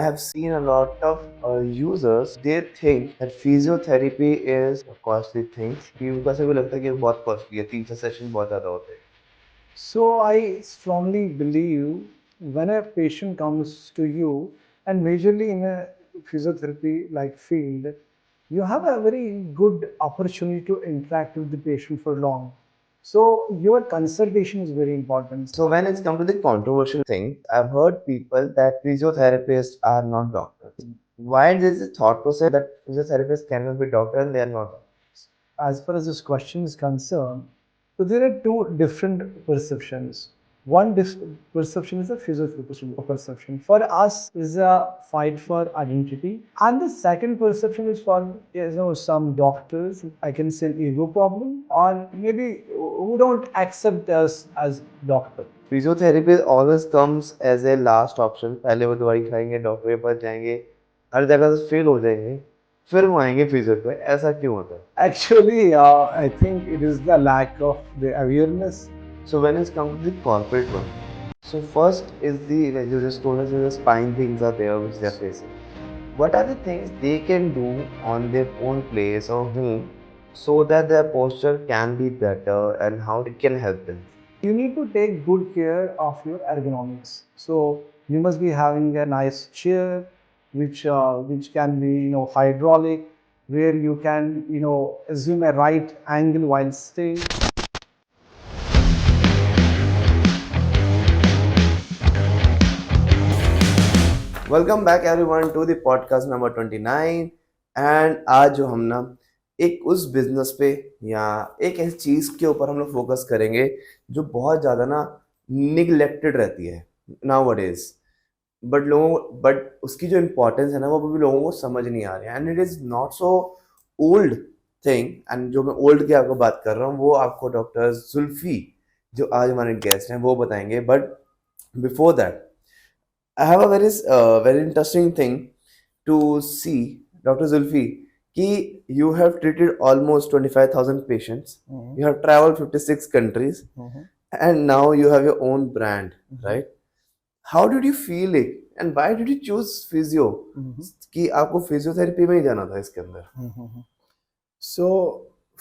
have seen a lot of users, they think that physiotherapy is a costly thing कि उनको ऐसा भी लगता है कि ये बहुत costly है, 3 सेशन बहुत ज़्यादा होते हैं. So I strongly believe when a patient comes to you, and majorly in a physiotherapy like field, you have a very good opportunity to interact with the patient for long. So your consultation is very important. So when it's come to the controversial thing, I've heard people that physiotherapists are not doctors. Why there is a thought process that physiotherapists cannot be doctors and they are not? As far as this question is concerned, so there are two different perceptions. One perception is a physiotherapist perception. For us, is a fight for identity, and the second perception is for some doctors. I can say ego problem, or maybe who don't accept us as doctor. Physiotherapy always comes as a last option. पहले वो दवाई खाएंगे, doctor के पास जाएंगे, हर जगह से fail हो जाएंगे, फिर वो आएंगे फिजियो पे. ऐसा क्यों होता है? Actually, I think it is the lack of the awareness. So when it's come to the corporate one, so first is the, like you just told us, the spine things are there which they are facing. What are the things they can do on their own place or home so that their posture can be better and how it can help them? You need to take good care of your ergonomics. So you must be having a nice chair, which can be hydraulic, where you can assume a right angle while staying. Welcome back everyone to the podcast number 29. And आज जो हम ना एक उस business पे या एक ऐसी चीज़ के ऊपर हम लोग फोकस करेंगे जो बहुत ज़्यादा ना निगलेक्टेड रहती है नाउअडेज. बट उसकी जो इम्पोर्टेंस है ना वो भी लोगों को समझ नहीं आ रही है. And it is not so old thing. And जो मैं ओल्ड की आपको बात कर रहा हूँ वो आपको डॉक्टर जुल्फी जो आज हमारे गेस्ट हैं वो बताएंगे. But before that I have a very interesting thing to see, Dr. Zulfi, कि you have treated almost 25,000 patients. You have traveled 56 countries, and now you have your own brand, right? How did you feel it, and why did you choose physio? कि आपको physiotherapy में ही जाना था इसके अंदर. So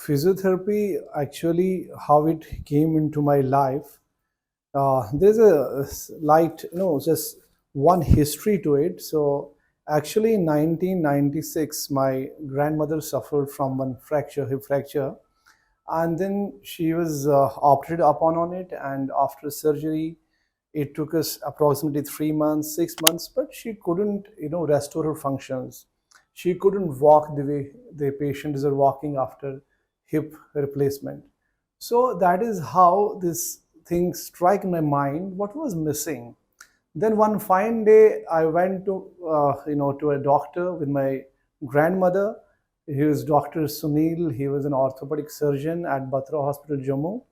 physiotherapy, actually, how it came into my life, there's a light, just one history to it. So actually in 1996, my grandmother suffered from one fracture, hip fracture, and then she was operated upon on it, and after surgery it took us approximately 3 months, 6 months, but she couldn't restore her functions. She couldn't walk the way the patients are walking after hip replacement. So that is how this thing struck my mind, what was missing. Then one fine day, I went to a doctor with my grandmother. He was Dr. Sunil. He was an orthopedic surgeon at Batra Hospital, Jammu.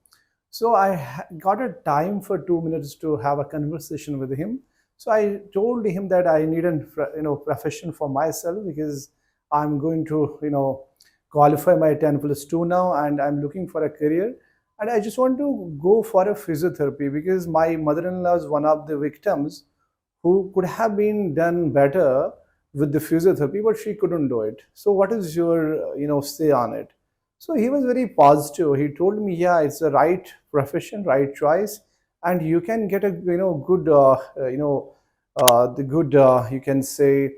So I got a time for 2 minutes to have a conversation with him. So I told him that I need a profession for myself, because I'm going to qualify my 10+2 now, and I'm looking for a career. And I just want to go for a physiotherapy, because my mother-in-law is one of the victims who could have been done better with the physiotherapy, but she couldn't do it. So what is your say on it? So he was very positive. He told me, yeah, it's the right profession, right choice, and you can get a good the good you can say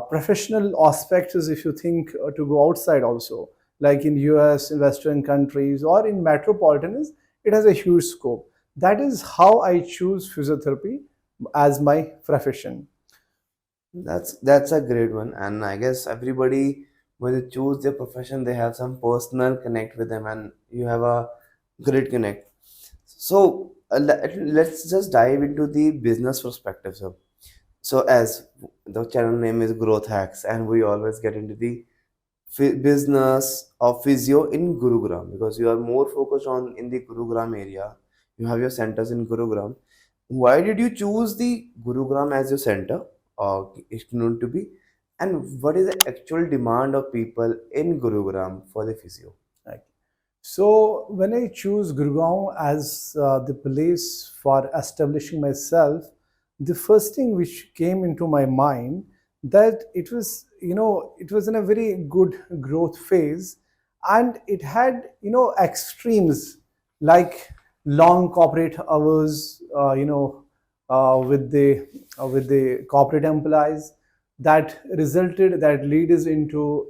professional aspects is if you think to go outside also, like in US, in Western countries, or in metropolitan, it has a huge scope. That is how I choose physiotherapy as my profession. That's a great one, and I guess everybody when they choose their profession, they have some personal connect with them, and you have a great connect. So let's just dive into the business perspective. So as the channel name is Growth Hacks, and we always get into the business of physio in Gurugram because you are more focused on in the Gurugram area. You have your centers in Gurugram. Why did you choose the Gurugram as your center? It's known to be, and what is the actual demand of people in Gurugram for the physio? Right. So when I choose Gurgaon as the place for establishing myself, the first thing which came into my mind, that it was, it was in a very good growth phase, and it had, extremes like long corporate hours, with the corporate employees, that resulted, that leads into,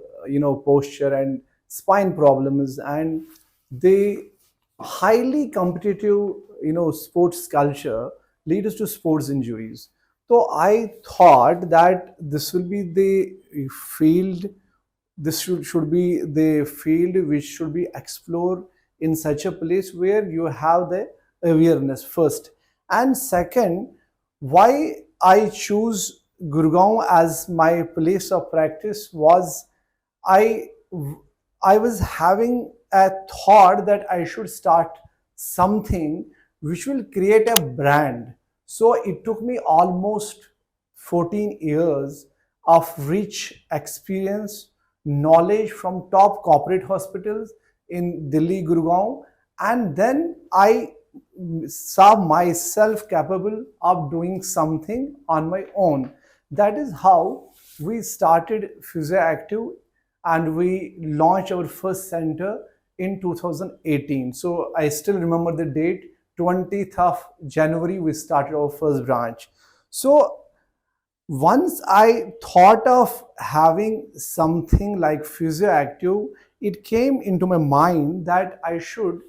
posture and spine problems, and the highly competitive, sports culture leads to sports injuries. So I thought that this will be the field, this should be the field which should be explored in such a place where you have the awareness first. And second, why I choose Gurgaon as my place of practice was, I I was having a thought that I should start something which will create a brand. So it took me almost 14 years of rich experience, knowledge from top corporate hospitals in Delhi, Gurgaon, and then I saw myself capable of doing something on my own. That is how we started Physioactive, and we launched our first center in 2018. So I still remember the date, 20th of January, we started our first branch. So once I thought of having something like Physioactive, it came into my mind that I should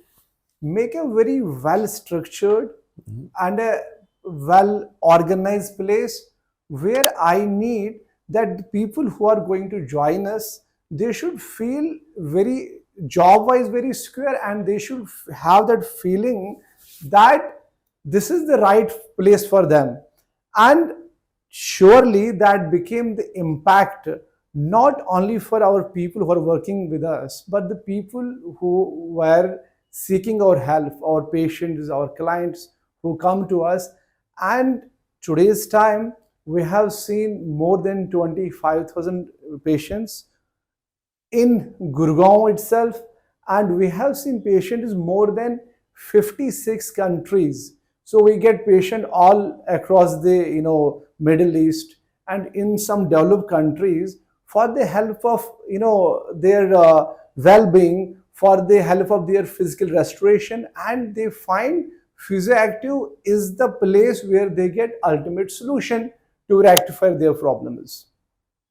make a very well structured Mhm. and a well organized place where I need that the people who are going to join us, they should feel very job wise very secure, and they should have that feeling that this is the right place for them. And surely that became the impact, not only for our people who are working with us, but the people who were seeking our help, our patients, our clients who come to us. And today's time, we have seen more than 25,000 patients in Gurgaon itself, and we have seen patients more than 56 countries. So we get patient all across the, Middle East, and in some developed countries, for the help of, their well-being, for the help of their physical restoration, and they find Physioactive is the place where they get ultimate solution to rectify their problems.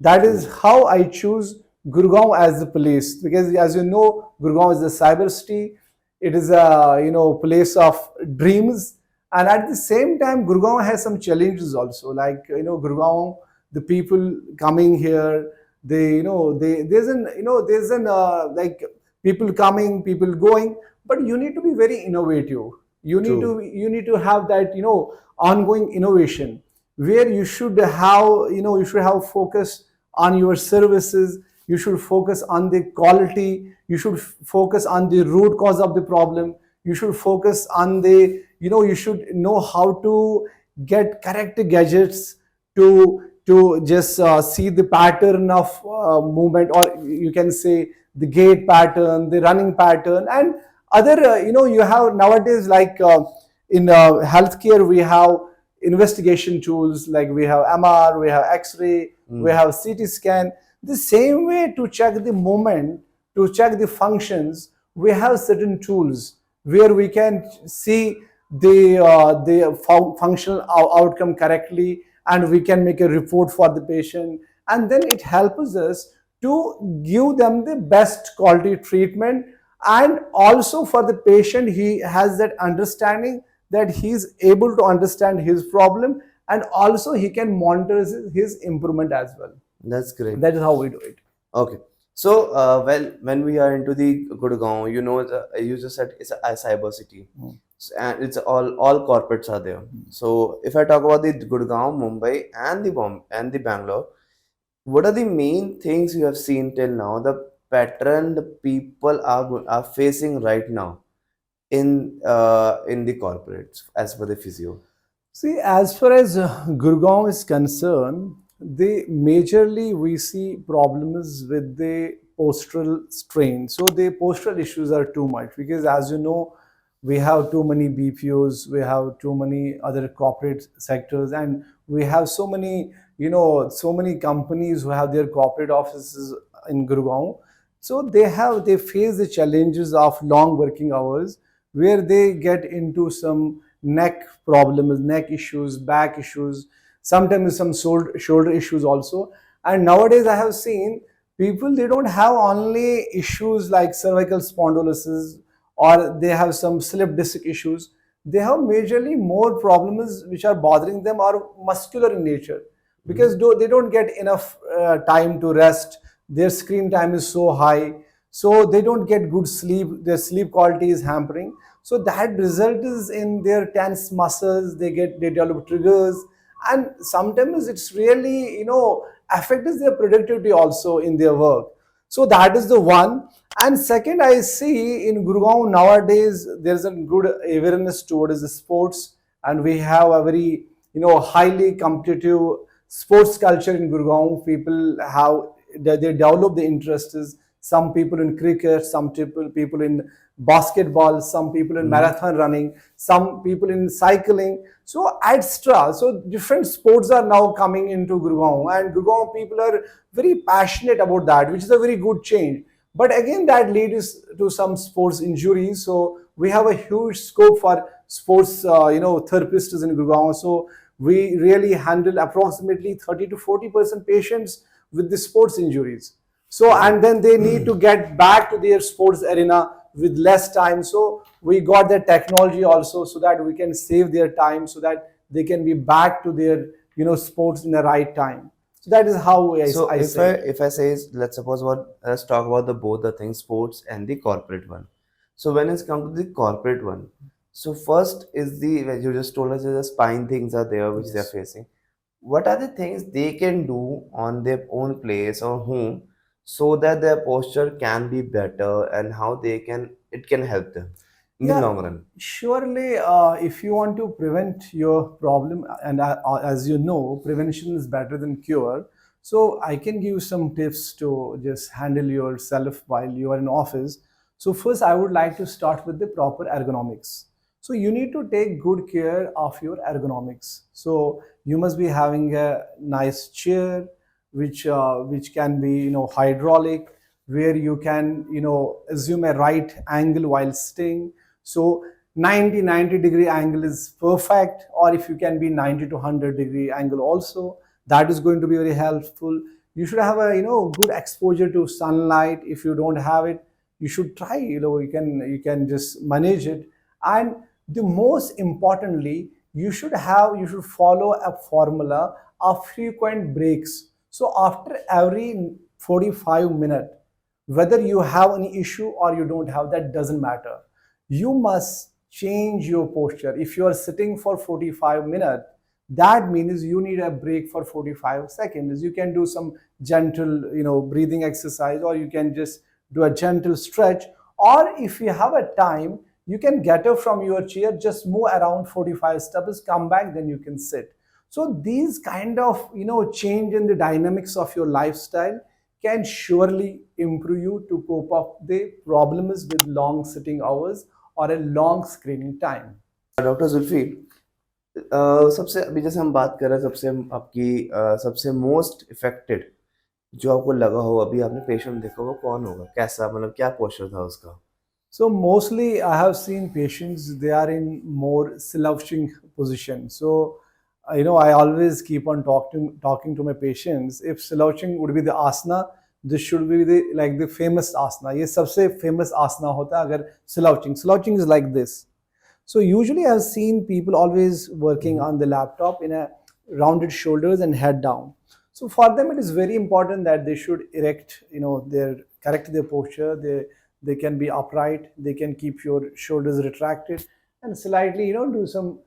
That is True. how I choose Gurgaon as the place, because as you know, Gurgaon is a cyber city. It is a, place of dreams, and at the same time, Gurgaon has some challenges also. Like, Gurgaon, the people coming here, they, there's an, like, people coming, people going, but you need to be very innovative. True. You need to have that, ongoing innovation, where you should have, you should have focus on your services, you should focus on the quality, you should focus on the root cause of the problem, you should focus on the, you should know how to get correct gadgets to just see the pattern of movement, or you can say the gait pattern, the running pattern, and other, you have nowadays, like, in healthcare, we have investigation tools, like we have MR, we have X-ray, we Mm. have CT scan. The same way, to check the movement, to check the functions, we have certain tools where we can see the functional outcome correctly, and we can make a report for the patient, and then it helps us to give them the best quality treatment. And also for the patient, he has that understanding, that he is able to understand his problem, and also he can monitor his improvement as well. That's great. That is how we do it. Okay. So, well, when we are into the Gurgaon, you just said it's a cyber city, Mm. And it's all corporates are there. So, if I talk about the Gurgaon, Mumbai, and the Bangalore, what are the main things you have seen till now? The pattern the people are facing right now in the corporates as per the physio. See, as far as Gurgaon is concerned, they majorly we see problems with the postural strain. So the postural issues are too much, because, as you know, We have too many BPOs, we have too many other corporate sectors, and we have so many, so many companies who have their corporate offices in Gurgaon. So they face the challenges of long working hours, where they get into some neck problems, neck issues, back issues, sometimes some shoulder issues also. And nowadays I have seen people, they don't have only issues like cervical spondylosis, or they have some slip disc issues. They have majorly more problems which are bothering them are muscular in nature, because they don't get enough time to rest. Their screen time is so high, so they don't get good sleep. Their sleep quality is hampering, so that result is in their tense muscles. They develop triggers, and sometimes it's really, affects their productivity also in their work. So that is the one. And second, I see in Gurgaon nowadays there's a good awareness towards the sports, and we have a very, highly competitive sports culture in Gurgaon. People have, they develop the interests. Some people in cricket, some people in basketball, some people in Mm-hmm. marathon running, some people in cycling. So extra, so different sports are now coming into Gurgaon, and Gurgaon people are very passionate about that, which is a very good change. But again, that leads to some sports injuries. So we have a huge scope for sports, therapists in Gurgaon. So we really handle approximately 30 to 40% patients with the sports injuries. So, and then they need to get back to their sports arena with less time. So we got the technology also, so that we can save their time, so that they can be back to their, sports in the right time. So that is how So I if say I it. if I say, let's suppose what, let's talk about the both the things, sports and the corporate one. So when it's come to the corporate one, so first is the, when you just told us that the spine things are there which they are Yes. facing. What are the things they can do on their own place or home so that their posture can be better, and how they can, it can help them in the Yeah, long run? surely. If you want to prevent your problem, and as you know, prevention is better than cure. So I can give some tips to just handle yourself while you are in office. So first, I would like to start with the proper ergonomics. So you need to take good care of your ergonomics. So you must be having a nice chair, which can be, hydraulic, where you can, assume a right angle while staying. So 90 degree angle is perfect, or if you can be 90 to 100-degree angle also, that is going to be very helpful. You should have a, good exposure to sunlight. If you don't have it, you should try, you can just manage it. And the most importantly, you should follow a formula of frequent breaks. So after every 45 minutes, whether you have any issue or you don't have, that doesn't matter, you must change your posture. If you are sitting for 45 minutes, that means you need a break for 45 seconds. You can do some gentle, breathing exercise, or you can just do a gentle stretch. Or if you have a time, you can get up from your chair, just move around 45 steps, come back, then you can sit. So these kind of, change in the dynamics of your lifestyle can surely improve you to cope up the problems with long sitting hours or a long screening time. Doctor Zulfi, सबसे अभी जैसे हम बात कर रहे हैं, सबसे आपकी सबसे मोस्ट इफेक्टेड जो आपको लगा हो, अभी आपने पेशेंट देखा हो, वो कौन होगा, कैसा, मतलब क्या पोस्चर था उसका? So mostly I have seen patients, they are in more slouching position. So I always keep on talking to my patients. If slouching would be the asana, this should be the like the famous asana. ये सबसे famous asana होता है अगर slouching. Slouching is like this. So usually I've seen people always working Mhm. on the laptop in a rounded shoulders and head down. So for them it is very important that they should erect, their correct their posture. They can be upright. They can keep your shoulders retracted and slightly, do some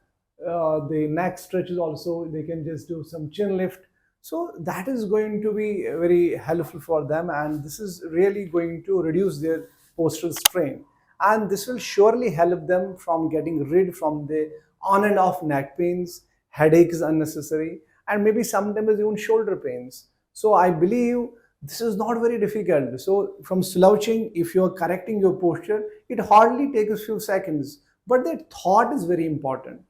the neck stretches also. They can just do some chin lift. So that is going to be very helpful for them, and this is really going to reduce their postural strain, and this will surely help them from getting rid from the on and off neck pains, headaches unnecessary, and maybe sometimes even shoulder pains. So I believe this is not very difficult. So from slouching, if you are correcting your posture, it hardly takes a few seconds. but that thought is very important.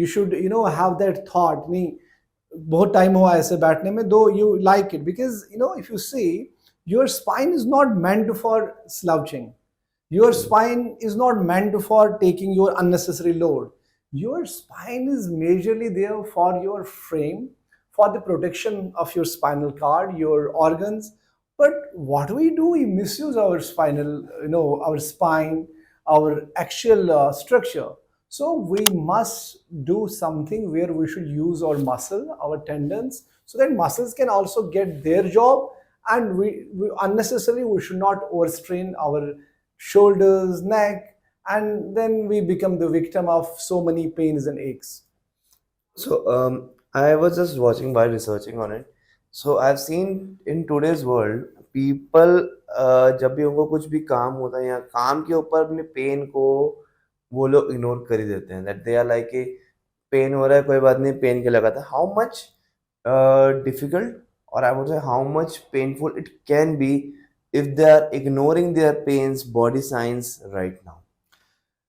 You should have that thought नहीं, बहुत time हुआ ऐसे बैठने में, though you like it, because if you see, your spine is not meant for slouching. Your spine is not meant for taking your unnecessary load. Your spine is majorly there for your frame, for the protection of your spinal cord, your organs. But what we do, we misuse our spinal, our spine, our actual structure. So we must do something where we should use our muscle, our tendons, so that muscles can also get their job, and we unnecessarily we should not overstrain our shoulders, neck, and then we become the victim of so many pains and aches. So, I was just watching while researching on it. So, I've seen in today's world, people जब भी उनको कुछ भी काम होता है या काम के ऊपर अपने पेन को वो लोग इग्नोर कर ही देते हैं. That they are like a pain हो रहा है कोई बात नहीं पेन के लगाता है. हाउ मच डिफिकल्ट और I would say how much painful it can be if they are ignoring their pains body signs right now.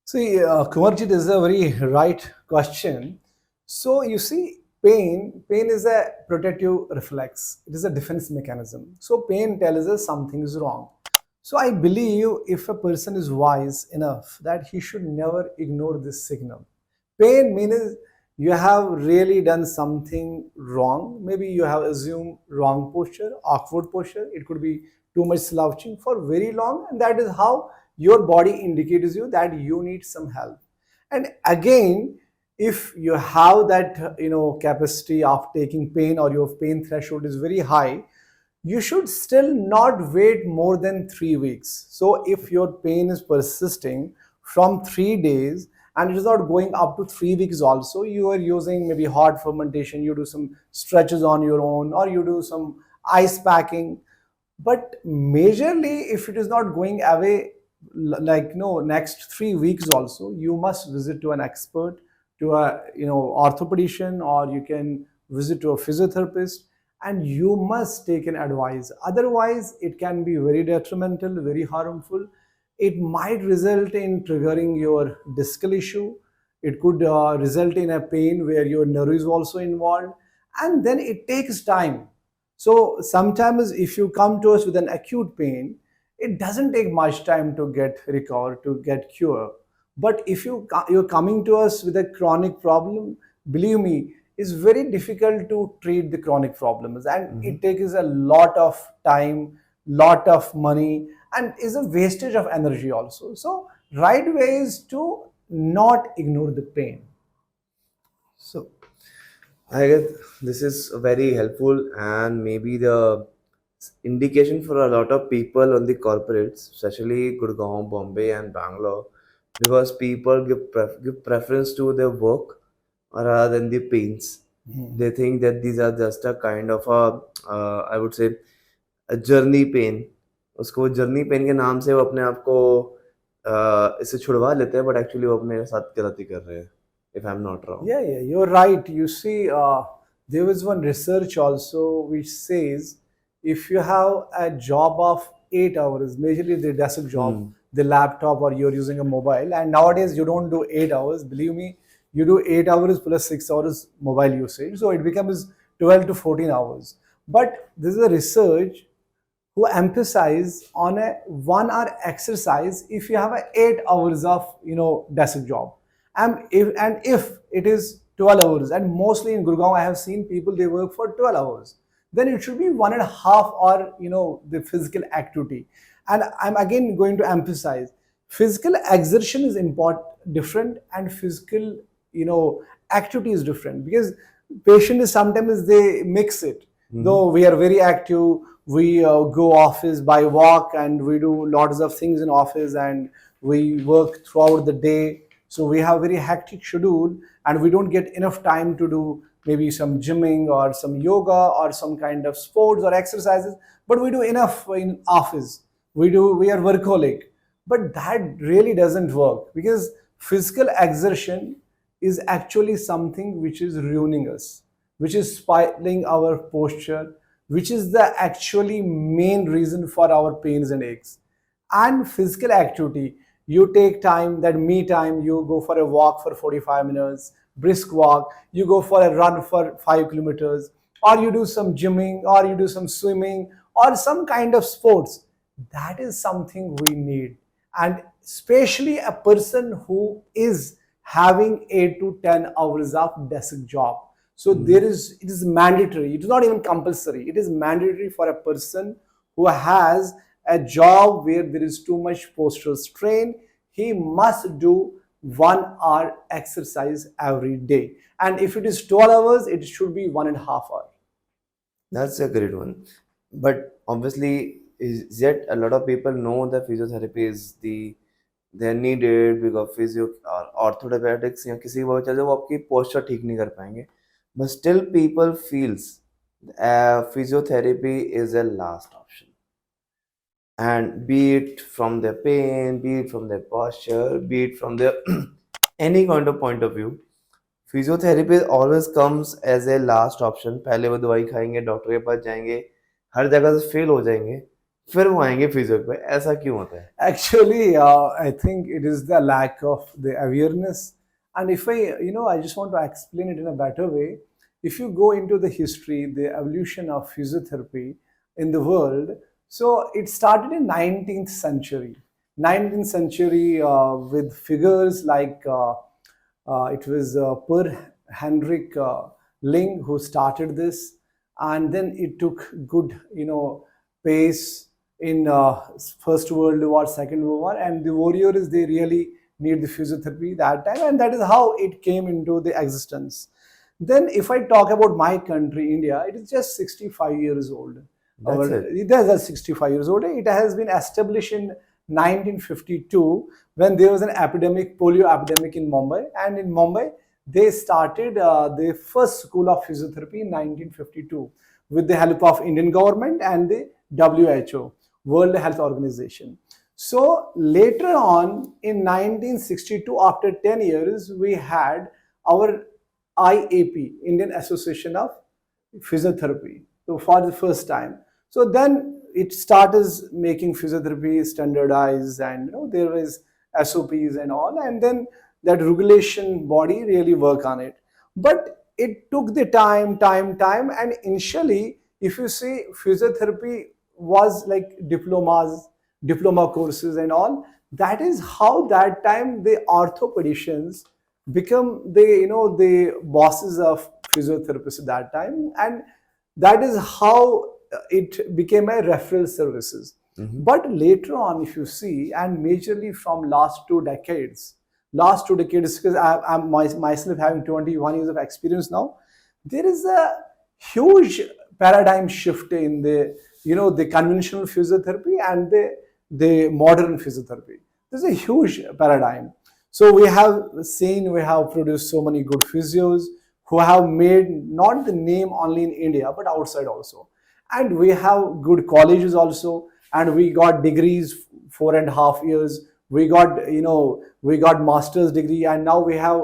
See, Kumarji, this is a very right question. So you see, pain is a protective reflex. It is a defense mechanism. So pain tells us something is wrong. So I believe if a person is wise enough that he should never ignore this signal. Pain means you have really done something wrong. Maybe you have assumed wrong posture, awkward posture. It could be too much slouching for very long, and that is how your body indicates you that you need some help. And again, if you have that capacity of taking pain, or your pain threshold is very high, you should still not wait more than 3 weeks. So if your pain is persisting from 3 days and it is not going up to 3 weeks also, you are using maybe hot fermentation, you do some stretches on your own, or you do some ice packing. But majorly, if it is not going away like no next 3 weeks also, you must visit to an expert, to a orthopedician, or you can visit to a physiotherapist, and you must take an advice. Otherwise it can be very detrimental, very harmful. It might result in triggering your discal issue. It could result in a pain where your nerve is also involved, and then it takes time. So sometimes if you come to us with an acute pain, it doesn't take much time to get recovered, to get cured. But if you're coming to us with a chronic problem, believe me, it's very difficult to treat the chronic problems, and it takes a lot of time, lot of money, and is a wastage of energy also. So right way is to not ignore the pain. So I guess this is very helpful and maybe the indication for a lot of people on the corporates, especially Gurgaon, Bombay, and Bangalore, because people give preference to their work rather than the pains. They think that these are just a kind of a, I would say, a journey pain. उसको journey pen के नाम से वो अपने आप को इससे छुड़वा लेते हैं, बट एक्चुअली वो अपने साथ गलती कर रहे हैं. If I'm not wrong. Yeah, you're right. You see, there was one research also which says if you have a job of 8 hours, majorly the desk job, the laptop, or you're using a mobile, and nowadays you don't do 8 hours, believe me, you do 8 hours plus 6 hours mobile usage, so it becomes 12 to 14 hours. But this is a research who emphasize on a 1 hour exercise if you have a 8 hours of desk job, and if it is 12 hours, and mostly in Gurgaon I have seen people they work for 12 hours, then it should be 1.5 hour the physical activity. And I'm again going to emphasize physical exertion is important different, and physical activity is different, because patient is sometimes they mix it. Though we are very active, we go office by walk, and we do lots of things in office, and we work throughout the day, so we have very hectic schedule, and we don't get enough time to do maybe some gymming or some yoga or some kind of sports or exercises. But we do enough in office, we are workaholic. But that really doesn't work, because physical exertion is actually something which is ruining us, which is spoiling our posture, which is the actually main reason for our pains and aches. And physical activity, You take time, that me time, you go for a walk for 45 minutes, brisk walk, you go for a run for 5 kilometers, or you do some gymming, or you do some swimming, or some kind of sports. That is something we need. And especially a person who is having 8 to 10 hours of desk job. So there Mhm. is, it is mandatory, it is not even compulsory, it is mandatory for a person who has a job where there is too much postural strain. He must do 1 hour exercise every day, and if it is 12 hours, it should be 1.5 hours. That's a great one. But obviously, is yet a lot of people know that physiotherapy is they're needed because physio or orthopedics या किसी की वजह से वो आपकी posture ठीक नहीं कर पाएंगे. But still people feels physiotherapy is a last option. And be it from their pain, be it from their posture, be it from their any kind of point of view, physiotherapy always comes as a last option. पहले वो दवाई खाएंगे, doctor के पास जाएंगे, हर जगह से fail हो जाएंगे, फिर वो आएंगे फिजियो पे. ऐसा क्यों होता है? Actually, I think it is the lack of the awareness. And if I just want to explain it in a better way. If you go into the history, the evolution of physiotherapy in the world, so it started in 19th century. 19th century with figures like it was Per Henrik Ling who started this, and then it took good, pace in First World War, Second World War, and the warriors they really need the physiotherapy that time, and that is how it came into the existence. Then, if I talk about my country, India, it is just 65 years old. That's it. It is 65 years old. It has been established in 1952 when there was an epidemic, polio epidemic in Mumbai, and in Mumbai they started the first school of physiotherapy in 1952 with the help of Indian government and the WHO, World Health Organization. So later on in 1962, after 10 years, we had our IAP, Indian Association of Physiotherapy, so for the first time. So then it started making physiotherapy standardized, and there is SOPs and all, and then that regulation body really work on it. But it took the time, and initially, if you see, physiotherapy was like diploma courses and all. That is how that time the orthopedicians become the bosses of physiotherapists at that time, and that is how it became a referral services. Mhm. But later on, if you see, and majorly from last 2 decades, because I'm myself having 21 years of experience now, there is a huge paradigm shift in the conventional physiotherapy and the modern physiotherapy. There's a huge paradigm. So we have produced so many good physios who have made not the name only in India but outside also. And we have good colleges also, and we got degrees 4.5 years. We got master's degree, and now we have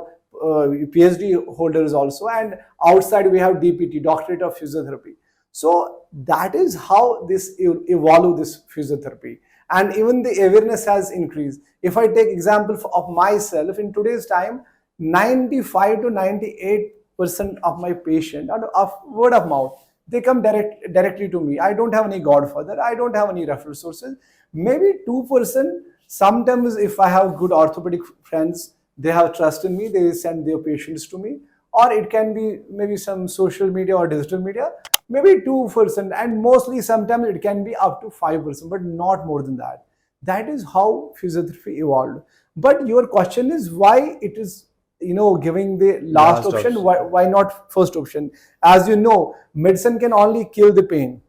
PhD holders also, and outside we have DPT, Doctorate of Physiotherapy. So that is how this evolve this physiotherapy, and even the awareness has increased. If I take example of myself, in today's time, 95 to 98% of my patient are of word of mouth. They come directly to me. I don't have any godfather, I don't have any referral sources. Maybe 2%. Sometimes if I have good orthopedic friends, they have trust in me, they send their patients to me. Or it can be maybe some social media or digital media, maybe 2%, and mostly sometimes it can be up to 5%, but not more than that. That is how physiotherapy evolved. But your question is why it is giving the last Last option, option. why not first option? As you know, medicine can only kill the pain,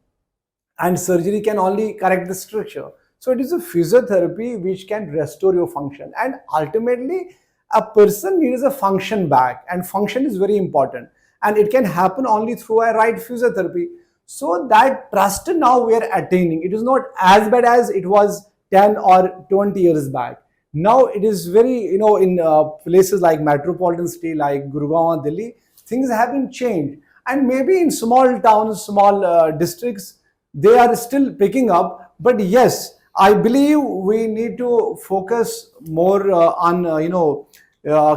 and surgery can only correct the structure. So it is a physiotherapy which can restore your function, and ultimately a person needs a function back, and function is very important, and it can happen only through a right physiotherapy. So that trust now we are attaining, it is not as bad as it was 10 or 20 years back. Now it is very, in places like metropolitan city like Gurgaon, Delhi, things have been changed, and maybe in small towns, small districts, they are still picking up. But yes, I believe we need to focus more on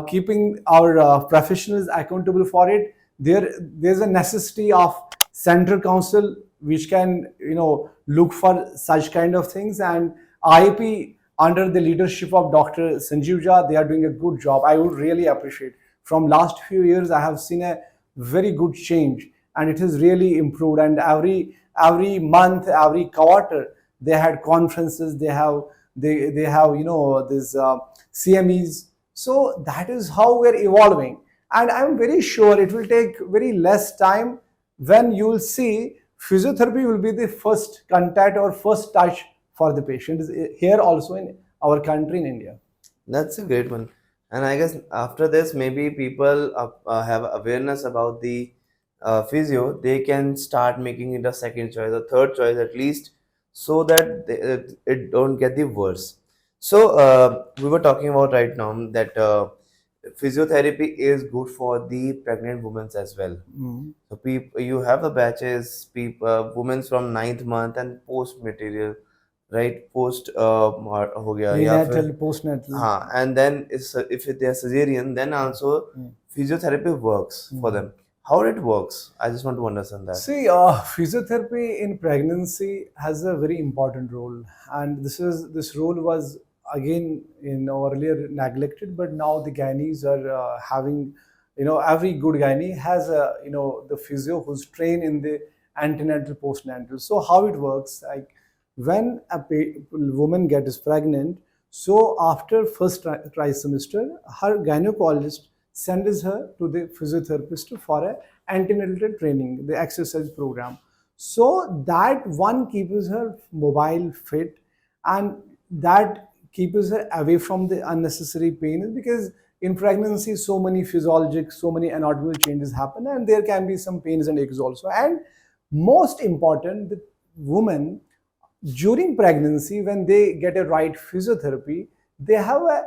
keeping our professionals accountable for it. There's a necessity of central council which can look for such kind of things, and IIP under the leadership of Dr. Sanjeev Jha, they are doing a good job. I would really appreciate. From last few years, I have seen a very good change, and it has really improved. And every month, every quarter, they had conferences. They have these CMEs. So that is how we're evolving, and I'm very sure it will take very less time when you will see physiotherapy will be the first contact or first touch for the patient here also in our country in India. That's a great one. And I guess after this, maybe people have awareness about the physio. They can start making it a second choice, a third choice at least, so that it don't get the worse. So we were talking about right now that physiotherapy is good for the pregnant women as well. Mm. So people, you have the batches, people, women from ninth month and post material, right? Post हो गया या फिर Prenatal, postnatal. हाँ, and then if they are cesarean, then also physiotherapy works for them. How it works? I just want to understand that. See, physiotherapy in pregnancy has a very important role, and this role was again earlier neglected, but now the gynaes are having, every good gynae has a the physio who's trained in the antenatal postnatal. So how it works, like when a woman gets pregnant, so after first trimester, her gynecologist sends her to the physiotherapist for a antenatal training, the exercise program. So that one keeps her mobile, fit, and that keeps her away from the unnecessary pain, because in pregnancy so many physiologic, so many anatomical changes happen, and there can be some pains and aches also. And most important, the woman during pregnancy, when they get a right physiotherapy, they have a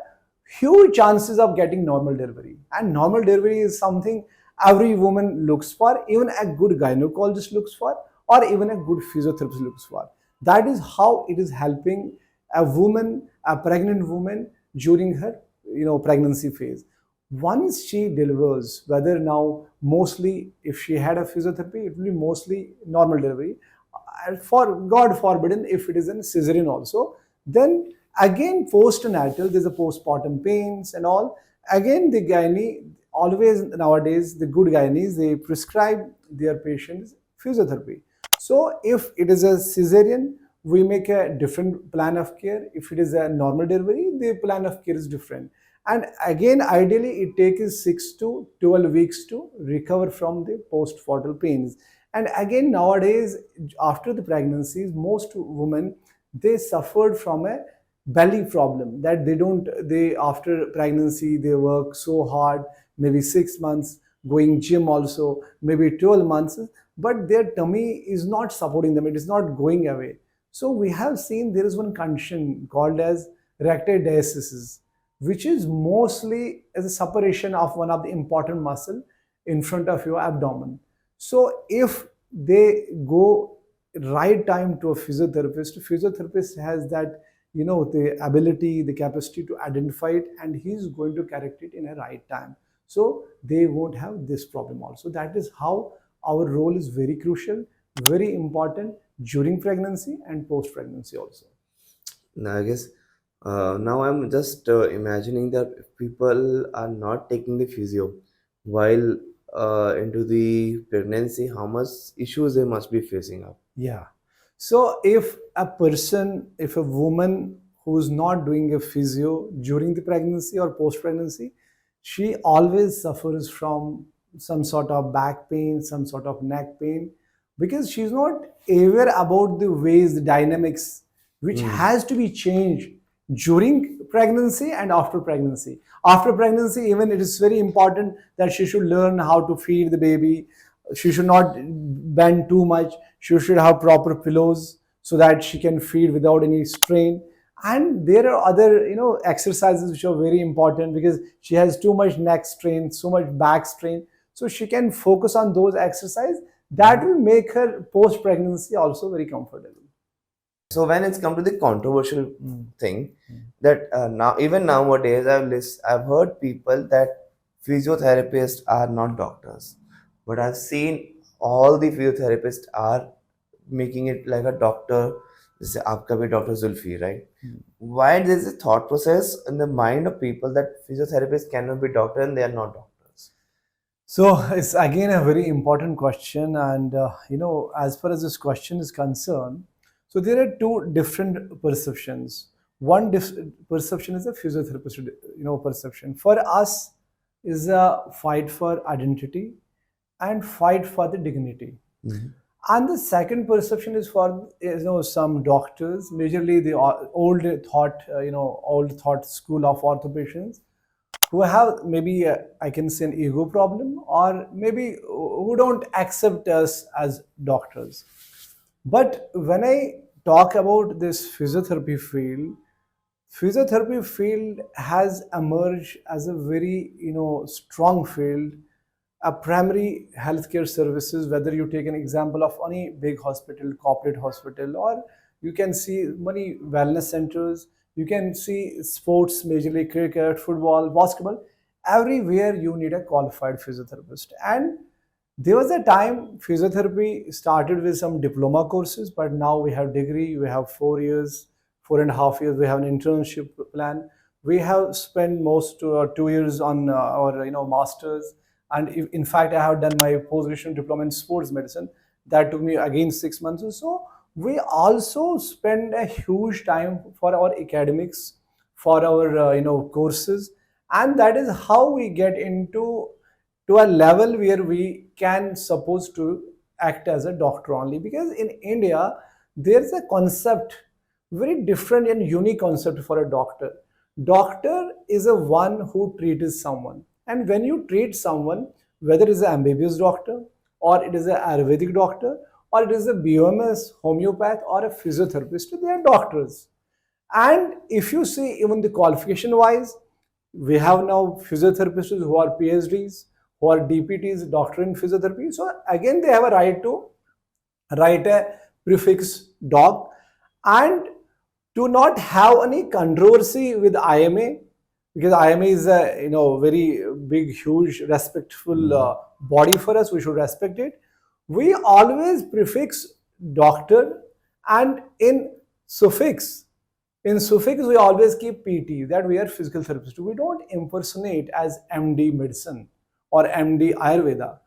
huge chances of getting normal delivery. And normal delivery is something every woman looks for, even a good gynecologist looks for, or even a good physiotherapist looks for. That is how it is helping a woman, a pregnant woman, during her pregnancy phase. Once she delivers, whether now mostly if she had a physiotherapy, it will be mostly normal delivery. For God forbidden, if it is in cesarean also, then again postnatal, there's a postpartum pains and all. Again, the gynae always nowadays, the good gynaes, they prescribe their patients physiotherapy. So if it is a cesarean, we make a different plan of care. If it is a normal delivery, the plan of care is different. And again, ideally, it takes 6 to 12 weeks to recover from the postpartum pains. And again, nowadays, after the pregnancies, most women, they suffered from a belly problem, that they after pregnancy they work so hard, maybe 6 months, going gym also, maybe 12 months, but their tummy is not supporting them, it is not going away. So we have seen there is one condition called as rectal diastasis, which is mostly as a separation of one of the important muscle in front of your abdomen. So if they go right time to a physiotherapist has that the ability, the capacity to identify it, and he's going to correct it in a right time. So they won't have this problem also. That is how our role is very crucial, very important during pregnancy and post pregnancy also. Now, I guess now I'm just imagining that if people are not taking the physio while into the pregnancy, how much issues they must be facing up. Yeah. So if a woman who's not doing a physio during the pregnancy or post pregnancy, she always suffers from some sort of back pain, some sort of neck pain, because she's not aware about the ways, the dynamics, which has to be changed during pregnancy and after pregnancy. After pregnancy, even it is very important that she should learn how to feed the baby. She should not bend too much. She should have proper pillows so that she can feed without any strain. And there are other exercises which are very important, because she has too much neck strain, so much back strain. So she can focus on those exercises that will make her post pregnancy also very comfortable. So when it's come to the controversial Mm. thing, Mm. that now even nowadays I've heard people that physiotherapists are not doctors, but I've seen all the physiotherapists are making it like a doctor. जैसे आपका भी doctor Zulfi, right? Mm. Why there's a thought process in the mind of people that physiotherapists cannot be doctor and they are not doctors? So it's again a very important question, and as far as this question is concerned, so there are two different perceptions. One perception is a physiotherapist, perception. For us, is a fight for identity and fight for the dignity. Mhm. And the second perception is for some doctors, majorly the old thought school of orthopedics, who have maybe I can say an ego problem, or maybe who don't accept us as doctors. But when I talk about this physiotherapy field has emerged as a very strong field, a primary healthcare services. Whether you take an example of any big hospital, corporate hospital, or you can see many wellness centers, you can see sports, majorly cricket, football, basketball. Everywhere you need a qualified physiotherapist. And there was a time physiotherapy started with some diploma courses, but now we have degree, we have 4 years, 4.5 years, we have an internship plan. We have spent most 2 years on our masters, and in fact I have done my post-graduation diploma in sports medicine. That took me again 6 months or so. We also spend a huge time for our academics, for our courses, and that is how we get into to a level where we can supposed to act as a doctor only. Because in India there's a concept, very different and unique concept for a doctor. Doctor is a one who treats someone, and when you treat someone, whether it is an ambitious doctor, or it is an Ayurvedic doctor, or it is a BMS, homeopath, or a physiotherapist, they are doctors. And if you see even the qualification wise, we have now physiotherapists who are PhDs, who are DPTs, doctor in physiotherapy. So again, they have a right to write a prefix doc, and to not have any controversy with IMA, because IMA is a very big, huge, respectful body for us. We should respect it. We always prefix doctor, and in suffix we always keep PT, that we are physical therapists. We don't impersonate as MD medicine or MD Ayurveda.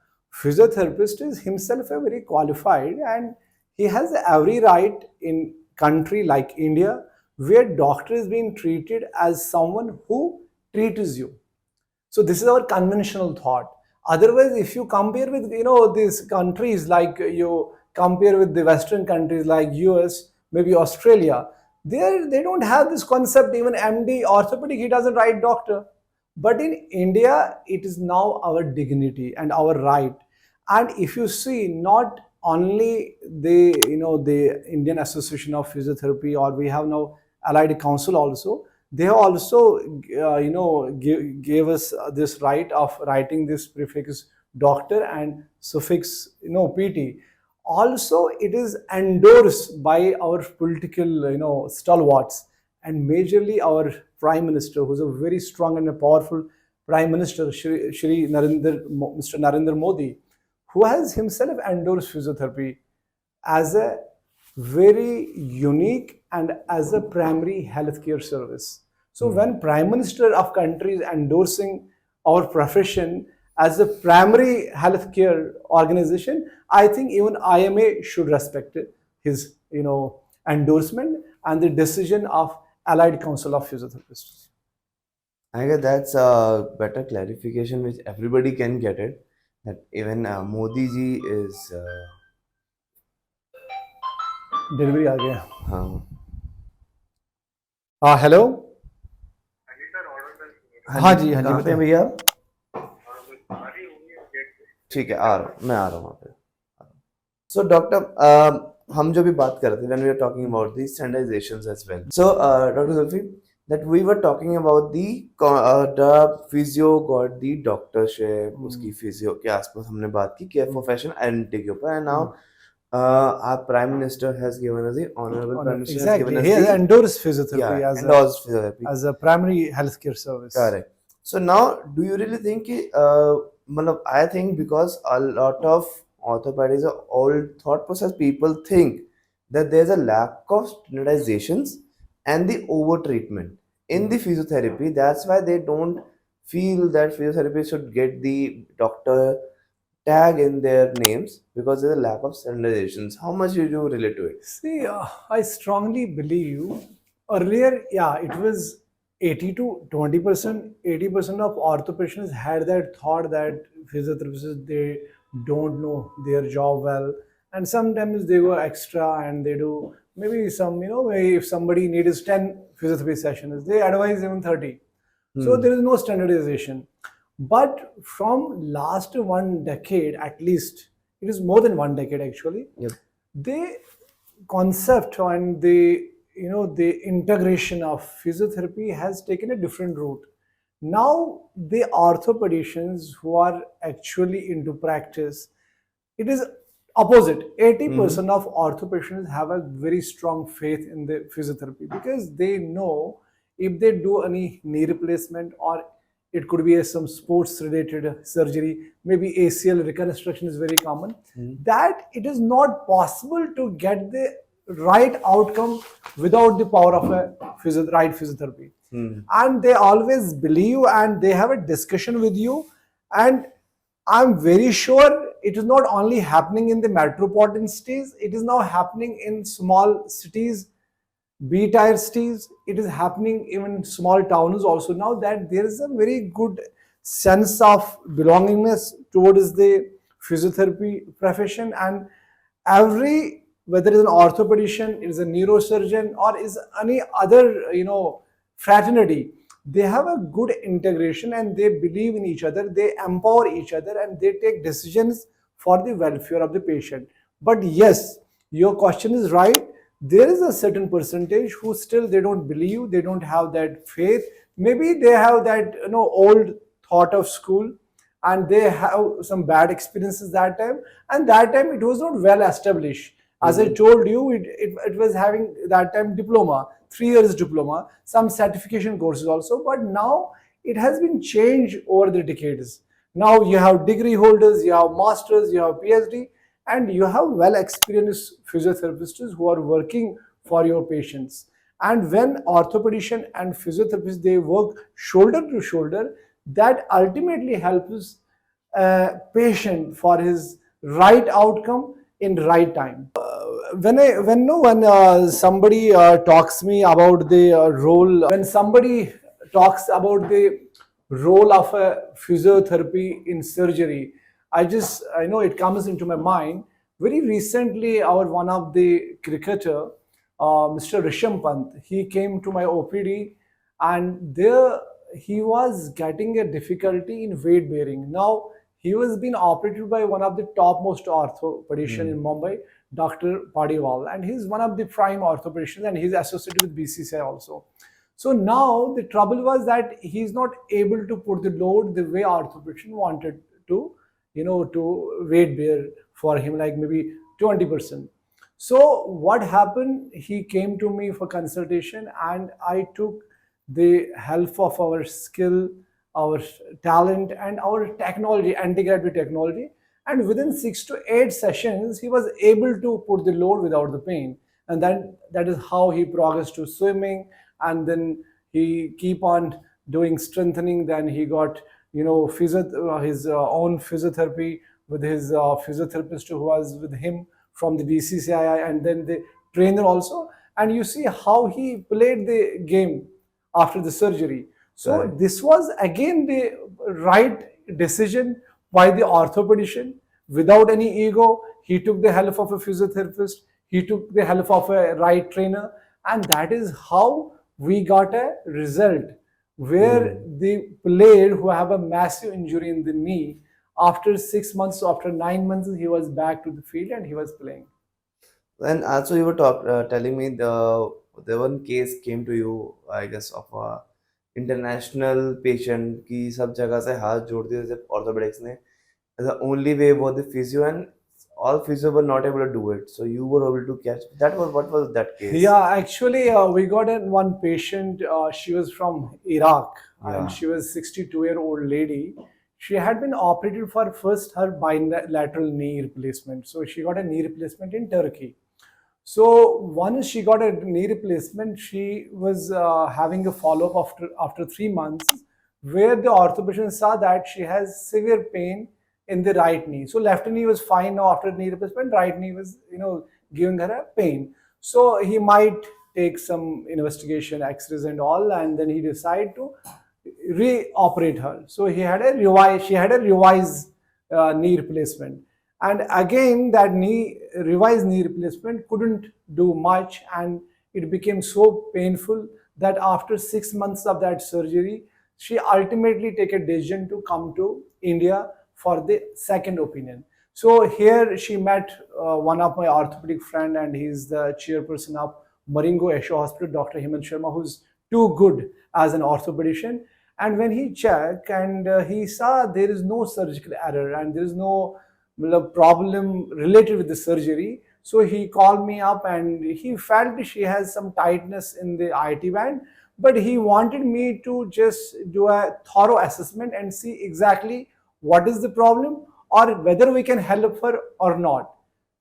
Physiotherapist is himself a very qualified, and he has every right in country like India, where doctor is being treated as someone who treats you. So this is our conventional thought. Otherwise, if you compare with these countries, like you compare with the Western countries like US, maybe Australia, they don't have this concept. Even MD orthopedic, he doesn't write doctor. But in India, it is now our dignity and our right. And if you see, not only the Indian Association of Physiotherapy, or we have now Allied Council also, they also gave us this right of writing this prefix doctor and suffix PT. Also, it is endorsed by our political stalwarts, and majorly our prime minister, who's a very strong and a powerful prime minister, Mr. Narendra Modi, who has himself endorsed physiotherapy as a very unique and as a primary healthcare service. So when prime minister of country is endorsing our profession as a primary healthcare organization, I think even IMA should respect his endorsement and the decision of Allied Council of Physiotherapists. I guess that's a better clarification which everybody can get it. That even Modi ji is. Delivery आ गया. हाँ hello. हाँ हाँ जी, जी, हाँ जी, कहाँ पे हैं बताइए. भैया आप? ठीक है, आ रहा हूँ, मैं आ रहा हूँ वहाँ पे. So, doctor, हम जो भी बात कर रहे थे, when we were talking about the standardizations as well. So, Dr. Zulfi, that we were talking about the physio got the doctorship, उसकी physio के आसपास हमने बात की कि professional identity के ऊपर, and now Our Prime Minister has given us the Honorable Prime Honor, Minister has given exactly. us He has the, endorsed physiotherapy yeah, endorsed physiotherapy. as a primary healthcare service. Correct. So now, do you really think, matlab, I think because a lot of orthopedics or old thought process people think that there's a lack of standardizations and the over treatment in the physiotherapy. That's why they don't feel that physiotherapy should get the doctor tag in their names because there's a lack of standardizations. How much do you relate to it? See, I strongly believe earlier, yeah, it was 80 to 20%, 80% of orthopedists had that thought that physiotherapists, they don't know their job well. And sometimes they go extra and they do maybe some, maybe if somebody needs 10 physiotherapy sessions, they advise even 30. So Hmm. there is no standardization. But from last 1 decade, at least, it is more than 1 decade actually, Yep. the concept and the integration of physiotherapy has taken a different route. Now the orthopedicians who are actually into practice, it is opposite. Mm-hmm. 80% of orthopedists have a very strong faith in the physiotherapy because they know if they do any knee replacement, or it could be some sports related surgery, maybe ACL reconstruction is very common, that it is not possible to get the right outcome without the power of a right physiotherapy. Hmm. And they always believe and they have a discussion with you. And I'm very sure it is not only happening in the metropolitan cities, it is now happening in small cities, B tier cities. It is happening even in small towns also now, that there is a very good sense of belongingness towards the physiotherapy profession. And every, whether it is an orthopedician, it is a neurosurgeon, or is any other fraternity, they have a good integration and they believe in each other, they empower each other, and they take decisions for the welfare of the patient. But yes, your question is right. There is a certain percentage who still they don't believe, they don't have that faith. Maybe they have that old thought of school, and they have some bad experiences that time, and that time it was not well established. As I Mm-hmm. told you, it was having that time diploma, 3 years diploma, some certification courses also. But now it has been changed over the decades. Now you have degree holders, you have masters, you have PhD, and you have well experienced physiotherapists who are working for your patients. And when orthopedician and physiotherapist they work shoulder to shoulder, that ultimately helps a patient for his right outcome in right time. When somebody talks me about the role, when somebody talks about the role of a physiotherapy in surgery, I know it comes into my mind. Very recently, our one of the cricketer, Mr. Rishabh Pant, he came to my OPD, and there he was getting a difficulty in weight bearing. Now he was being operated by one of the topmost orthopedician in Mumbai, Dr. Padiwal, and he's one of the prime orthopedicians, and he's associated with BCCI also. So now the trouble was that he's not able to put the load the way orthopedician wanted to, to weight bear for him, like maybe 20%. So what happened? He came to me for consultation, and I took the help of our skill, our talent, and our technology, anti-gravity technology. And within 6 to 8 sessions, he was able to put the load without the pain. And then that is how he progressed to swimming, and then he keep on doing strengthening. Then he got his own physiotherapy with his physiotherapist who was with him from the BCCI, and then the trainer also. And you see how he played the game after the surgery. So Correct. this was again the right decision by the orthopedician. Without any ego, he took the help of a physiotherapist, he took the help of a right trainer, and that is how we got a result where Hmm. the player who have a massive injury in the knee, after 6 months, after 9 months, he was back to the field and he was playing. And also, you were telling me the one case came to you, I guess, of a international patient की सब जगह से हाथ जोड़ दिए जब orthopedics ने the only way was the physio and all physio were not able to do it, so you were able to catch that. Was what was that case? Yeah, actually, we got in one patient. She was from Iraq, and Yeah. she was 62-year-old lady. She had been operated for first her bilateral knee replacement. So she got a knee replacement in Turkey. So once she got a knee replacement, she was having a follow up after 3 months, where the orthopedist saw that she has severe pain in the right knee. So left knee was fine now after knee replacement. Right knee was giving her a pain. So he might take some investigation, X-rays and all, and then he decided to re-operate her. So he had a revise. She had a revised knee replacement, and again that revised knee replacement couldn't do much, and it became so painful that after 6 months of that surgery, she ultimately take a decision to come to India for the second opinion. So here she met one of my orthopedic friend, and he's the chairperson of Maringo Esho Hospital, Dr. Hemant Sharma, who's too good as an orthopedician. And when he checked, and he saw there is no surgical error and there is no problem related with the surgery. So he called me up, and he felt she has some tightness in the IT band, but he wanted me to just do a thorough assessment and see exactly what is the problem or whether we can help her or not.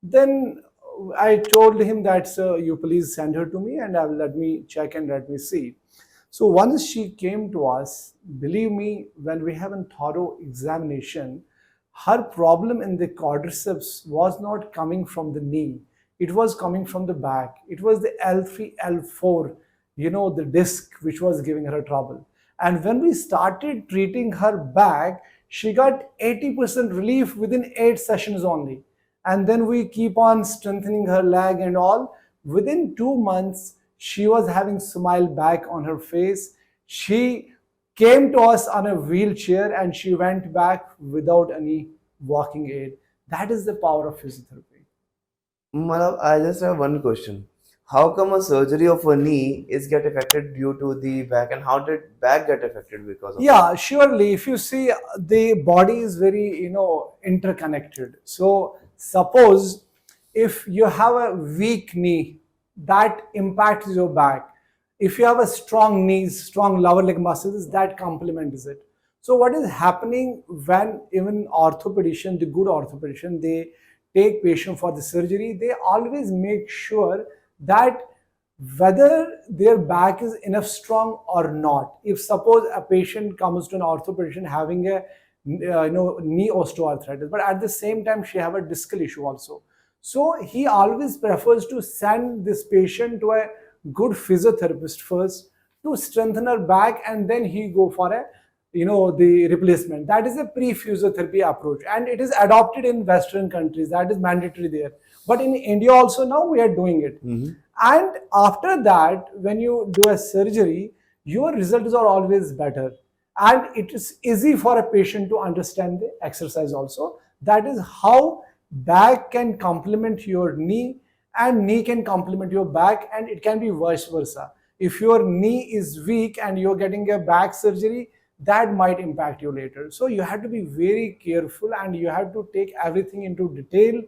Then I told him that, sir, you please send her to me, and I will let me check and let me see. So once she came to us, believe me, when we have a thorough examination, her problem in the quadriceps was not coming from the knee. It was coming from the back. It was the L3, L4, the disc which was giving her trouble. And when we started treating her back, she got 80% relief within 8 sessions only. And then we keep on strengthening her leg and all. Within 2 months, she was having smile back on her face. She came to us on a wheelchair, and she went back without any walking aid. That is the power of physiotherapy. Malab, I just have one question. How come a surgery of a knee is get affected due to the back, and how did back get affected because of it? Yeah, surely. If you see, the body is very, interconnected. So suppose if you have a weak knee, that impacts your back. If you have a strong knees, strong lower leg muscles, that complements it. So what is happening when even orthopedician, the good orthopedician, they take patient for the surgery, they always make sure that whether their back is enough strong or not. If suppose a patient comes to an orthopedician having a knee osteoarthritis, but at the same time she have a discal issue also, so he always prefers to send this patient to a good physiotherapist first to strengthen her back, and then he go for a the replacement. That is a pre-physiotherapy approach, and it is adopted in Western countries. That is mandatory there, but in India also now we are doing it. And after that, when you do a surgery, your results are always better, and it is easy for a patient to understand the exercise also. That is how back can complement your knee, and knee can complement your back, and it can be vice versa. If your knee is weak and you're getting a back surgery, that might impact you later. So you have to be very careful, and you have to take everything into detail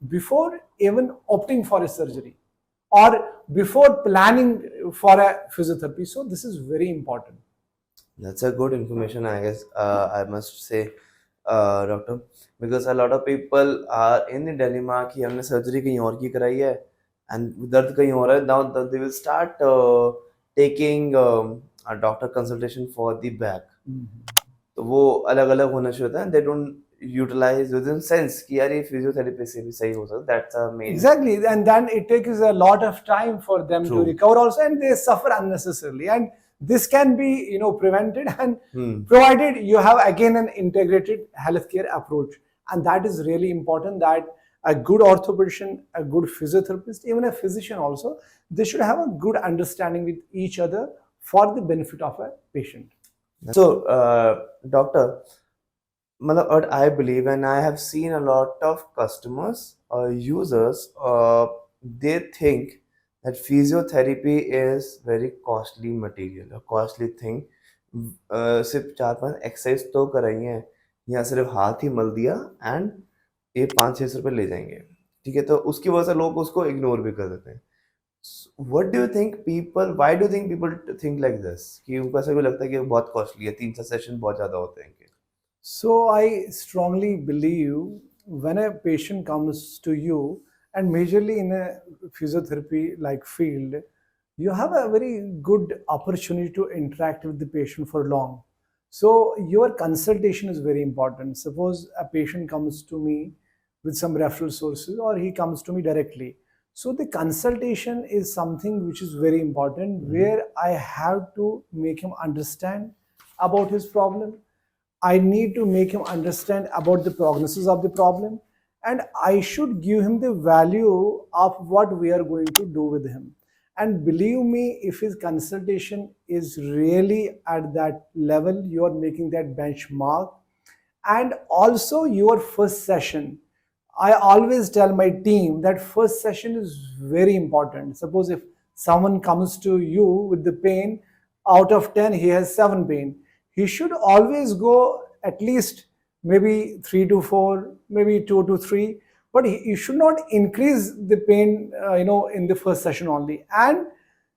before even opting for a surgery or before planning for a physiotherapy. So this is very important. That's a good information, I guess. I must say, doctor, because a lot of people are in the dilemma कि हमने surgery कहीं और की कराई है and दर्द कहीं और है. Now they will start taking a doctor consultation for the back. तो वो अलग अलग होना शुरू होता है. They don't utilize within sense कि यार ये physiotherapy से भी सही हो सकता है. That's a main. Exactly, and then it takes a lot of time for them to True. recover also, and they suffer unnecessarily. And this can be prevented, and provided you have again an integrated healthcare approach, and that is really important. That a good orthopedician, a good physiotherapist, even a physician also, they should have a good understanding with each other for the benefit of a patient. So, doctor, what I believe, and I have seen a lot of customers or users, they think that physiotherapy is very costly material, a costly thing. सिर्फ 4-5 exercise तो कराई हैं या सिर्फ हाथ ही मल दिया and ये 500-600 रुपये ले जाएंगे, ठीक है, तो उसकी वजह से लोग उसको इग्नोर भी कर देते हैं। What do you think people, why do think people think like this, कि उनको ऐसा क्यों लगता है कि वो बहुत कॉस्टली है, 3 4 सेशन बहुत ज़्यादा होते हैं इनके? So I strongly believe when a patient comes to you, and majorly in a physiotherapy like field, you have a very good opportunity to interact with the patient for long. So your consultation is very important. Suppose a patient comes to me with some referral sources or he comes to me directly. So the consultation is something which is very important, Mhm. where I have to make him understand about his problem. I need to make him understand about the prognosis of the problem, and I should give him the value of what we are going to do with him. And believe me, if his consultation is really at that level, you are making that benchmark. And also your first session, I always tell my team that first session is very important. Suppose if someone comes to you with the pain, out of 10 he has 7 pain, he should always go at least maybe 3 to 4, maybe 2 to 3, but you should not increase the pain in the first session only. And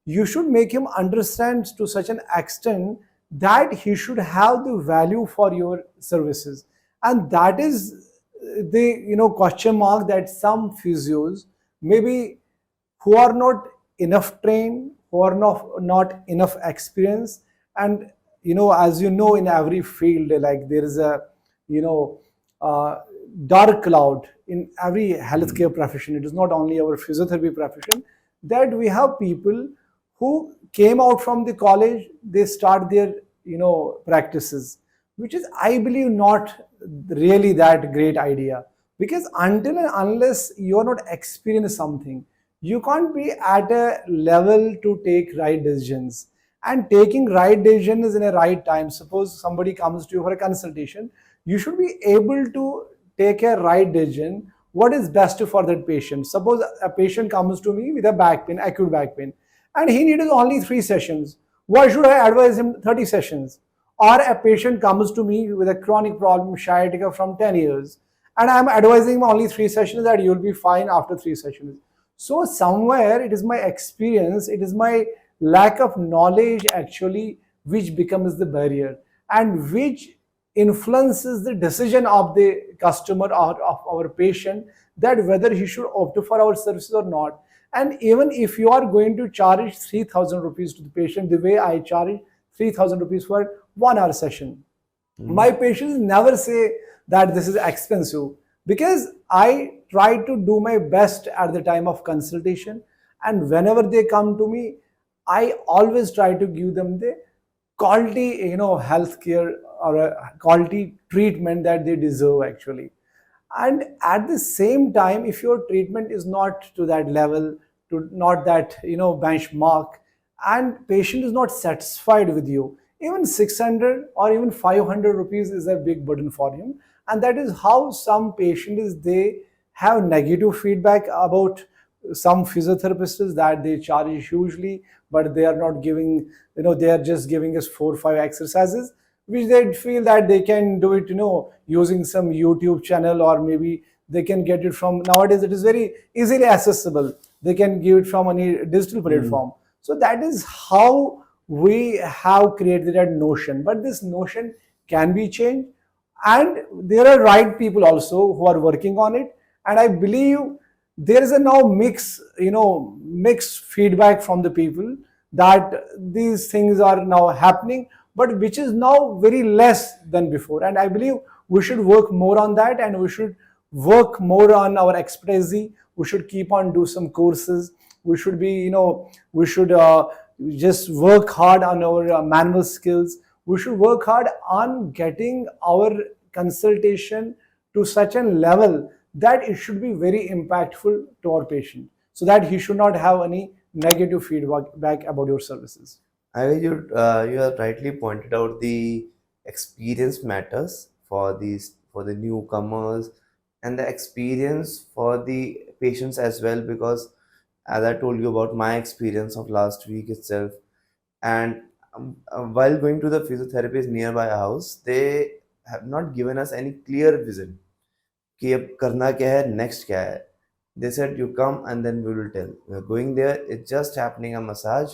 you should make him understand to such an extent that he should have the value for your services. And that is the question mark that some physios, maybe who are not enough trained, who are not enough experience. And as you know, in every field, like there is a you know uh, dark cloud in every healthcare profession. It is not only our physiotherapy profession, that we have people who came out from the college, they start their practices, which is, I believe, not really that great idea. Because until and unless you're not experienced something, you can't be at a level to take right decisions. And taking right decisions in a right time, suppose somebody comes to you for a consultation, you should be able to take a right decision, what is best for that patient. Suppose a patient comes to me with a back pain, acute back pain, and he needed only 3 sessions. Why should I advise him 30 sessions? Or a patient comes to me with a chronic problem, sciatica from 10 years, and I'm advising him only 3 sessions, that you'll be fine after 3 sessions. So somewhere it is my experience, it is my lack of knowledge actually which becomes the barrier, and which influences the decision of the customer or of our patient, that whether he should opt for our services or not. And even if you are going to charge 3,000 rupees to the patient, the way I charge 3,000 rupees for 1 hour session, my Mhm. patients never say that this is expensive, because I try to do my best at the time of consultation. And whenever they come to me, I always try to give them the quality healthcare, or a quality treatment that they deserve actually. And at the same time, if your treatment is not to that level, to not that benchmark, and patient is not satisfied with you, even 600 or even 500 rupees is a big burden for him. And that is how some patients, they have negative feedback about some physiotherapists, that they charge hugely, but they are not giving, they are just giving us 4 or 5 exercises, which they feel that they can do it using some YouTube channel, or maybe they can get it from, nowadays it is very easily accessible, they can give it from any digital Mhm. platform. So that is how we have created that notion, but this notion can be changed. And there are right people also who are working on it. And I believe there is a now mixed feedback from the people, that these things are now happening, but which is now very less than before. And I believe we should work more on that, and we should work more on our expertise. We should keep on do some courses. We should be we should just work hard on our manual skills. We should work hard on getting our consultation to such a level that it should be very impactful to our patient, so that he should not have any negative feedback back about your services. I mean, you have rightly pointed out the experience matters for the newcomers, and the experience for the patients as well, because as I told you about my experience of last week itself, and while going to the physiotherapist nearby our house, they have not given us any clear vision कि अब करना क्या है, next क्या है. They said you come and then we will tell. We're going there. It's just happening a massage,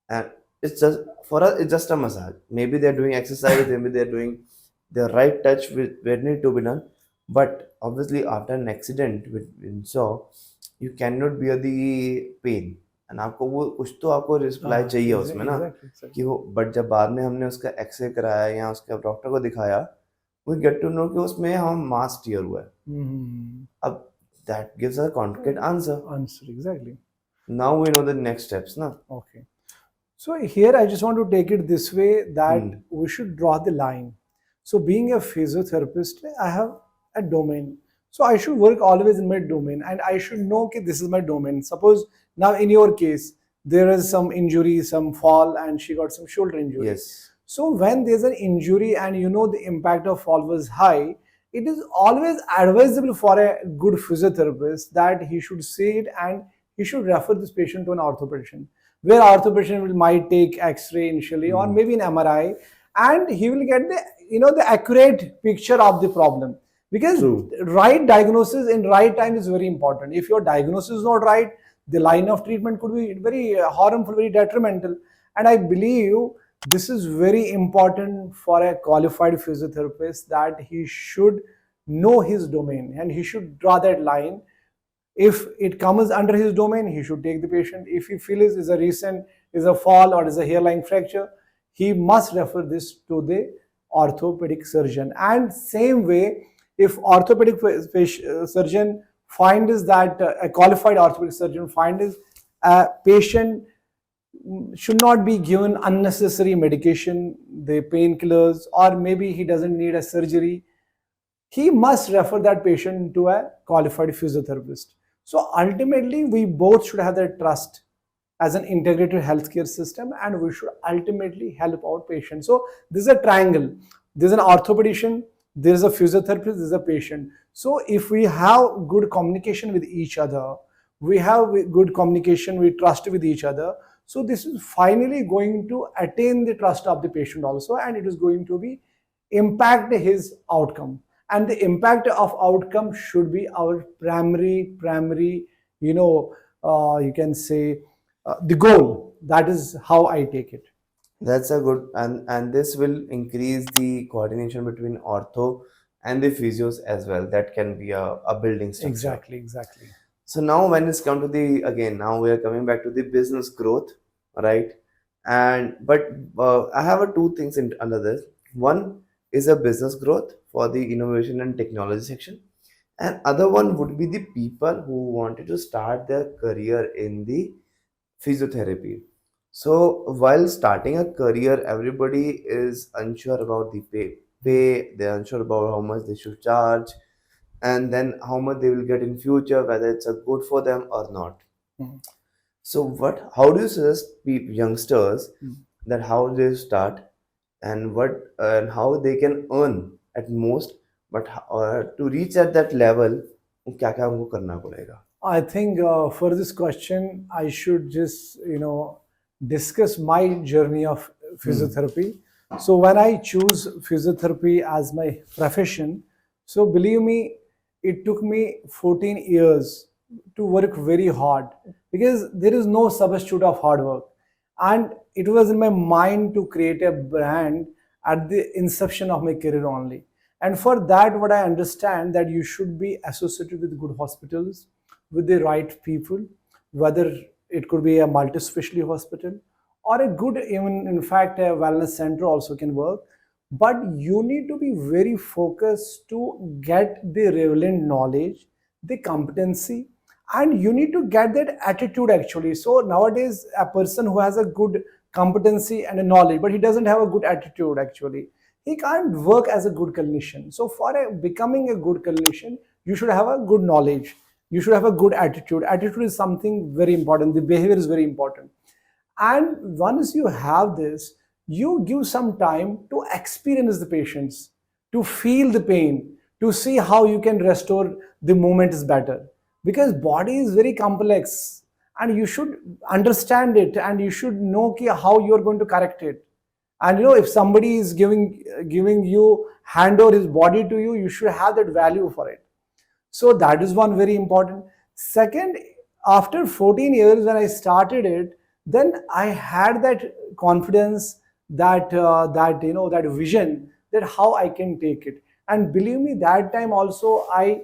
and it's just for us. It's just a massage. Maybe they're doing exercise. Maybe they're doing the right touch with where need to be done. But obviously, after an accident with saw, you cannot bear the pain. And आपको वो कुछ तो आपको reply चाहिए उसमें ना, Exactly, कि exactly. वो. बट जब बाद में हमने उसका एक्सरे कराया या उसके डॉक्टर को दिखाया, वी गेट टू नो कि उसमें हम मास टीयर हुआ है. Hmm. अब that gives a concrete answer. Answer, exactly. Now we know the next steps, na? Okay. So here I just want to take it this way that Hmm. we should draw the line. So being a physiotherapist, I have a domain. So I should work always in my domain and I should know that this is my domain. Suppose now in your case, there is some injury, some fall and she got some shoulder injury. Yes. So when there's an injury and you know the impact of fall was high, it is always advisable for a good physiotherapist that he should see it and he should refer this patient to an orthopedician, where orthopedician might take X-ray initially or Hmm. maybe an MRI, and he will get the the accurate picture of the problem. Because True. right diagnosis in right time is very important. If your diagnosis is not right, the line of treatment could be very harmful, very detrimental. And I believe this is very important for a qualified physiotherapist that he should know his domain and he should draw that line. If it comes under his domain, he should take the patient. If he feels is a fall or is a hairline fracture, he must refer this to the orthopedic surgeon. And same way, if orthopedic surgeon finds that a qualified orthopedic surgeon finds a patient should not be given unnecessary medication, the painkillers, or maybe he doesn't need a surgery, he must refer that patient to a qualified physiotherapist. So ultimately, we both should have that trust as an integrated healthcare system, and we should ultimately help our patients. So this is a triangle. There's an orthopedician, there's a physiotherapist, there's a patient. So if we have good communication with each other, we have good communication, we trust with each other. So this is finally going to attain the trust of the patient also, and it is going to be impact his outcome. And the impact of outcome should be our primary, you can say the goal. That is how I take it. That's a good, and this will increase the coordination between ortho and the physios as well. That can be a building structure. Exactly, exactly. So now when it's come to the, again, now we are coming back to the business growth, right? And but I have two things in under this. One is a business growth for the innovation and technology section, and other one would be the people who wanted to start their career in the physiotherapy. So while starting a career, everybody is unsure about the pay, they're unsure about how much they should charge, and then how much they will get in future, whether it's a good for them or not. Mhm. So how do you suggest youngsters Mhm. that how they start and what and how they can earn at most, but to reach at that level, क्या क्या उनको करना पड़ेगा? I think for this question, I should just discuss my journey of Hmm. physiotherapy. So when I choose physiotherapy as my profession, so believe me, it took me 14 years to work very hard because there is no substitute of hard work, and it was in my mind to create a brand at the inception of my career only. And for that, what I understand that you should be associated with good hospitals, with the right people, whether it could be a multi-specialty hospital or a good, even in fact a wellness center also can work. But you need to be very focused to get the relevant knowledge, the competency, and you need to get that attitude actually. So nowadays a person who has a good competency and a knowledge but he doesn't have a good attitude actually, he can't work as a good clinician. So for becoming a good clinician, you should have a good knowledge, you should have a good attitude. Attitude is something very important, the behavior is very important. And once you have this, you give some time to experience the patients, to feel the pain, to see how you can restore the movement is better. Because body is very complex and you should understand it and you should know how you are going to correct it. And if somebody is giving you hand over his body to you, you should have that value for it. So that is one very important. Second, after 14 years when I started it, then I had that confidence, that vision, that how I can take it. And believe me, that time also I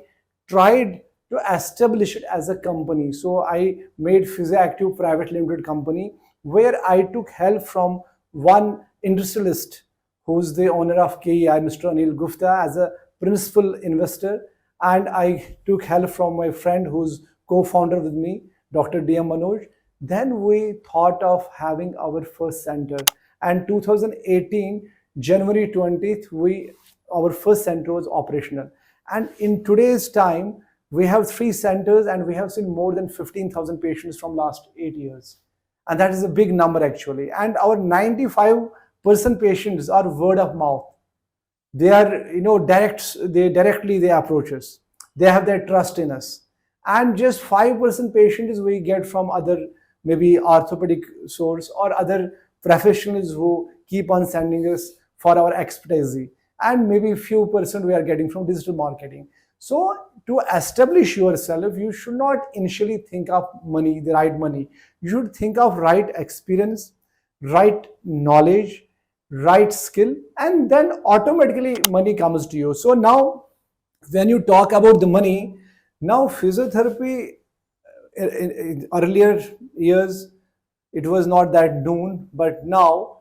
tried to establish it as a company. So I made Physioactive Private Limited company, where I took help from one industrialist who's the owner of KEI, Mr. Anil Gupta, as a principal investor. And I took help from my friend who's co-founder with me, Dr. DM Manoj. Then we thought of having our first center. And 2018, January 20th, our first center was operational. And in today's time, we have three centers and we have seen more than 15,000 patients from last 8 years. And that is a big number actually. And our 95% patients are word of mouth. They are, they approach us. They have their trust in us. And just 5% patients we get from other, maybe orthopedic source or other professionals who keep on sending us for our expertise. And maybe few percent we are getting from digital marketing. So to establish yourself, you should not initially think of money, the right money. You should think of right experience, right knowledge, right skill, and then automatically money comes to you. So now when you talk about the money, now physiotherapy, in earlier years it was not that known, but now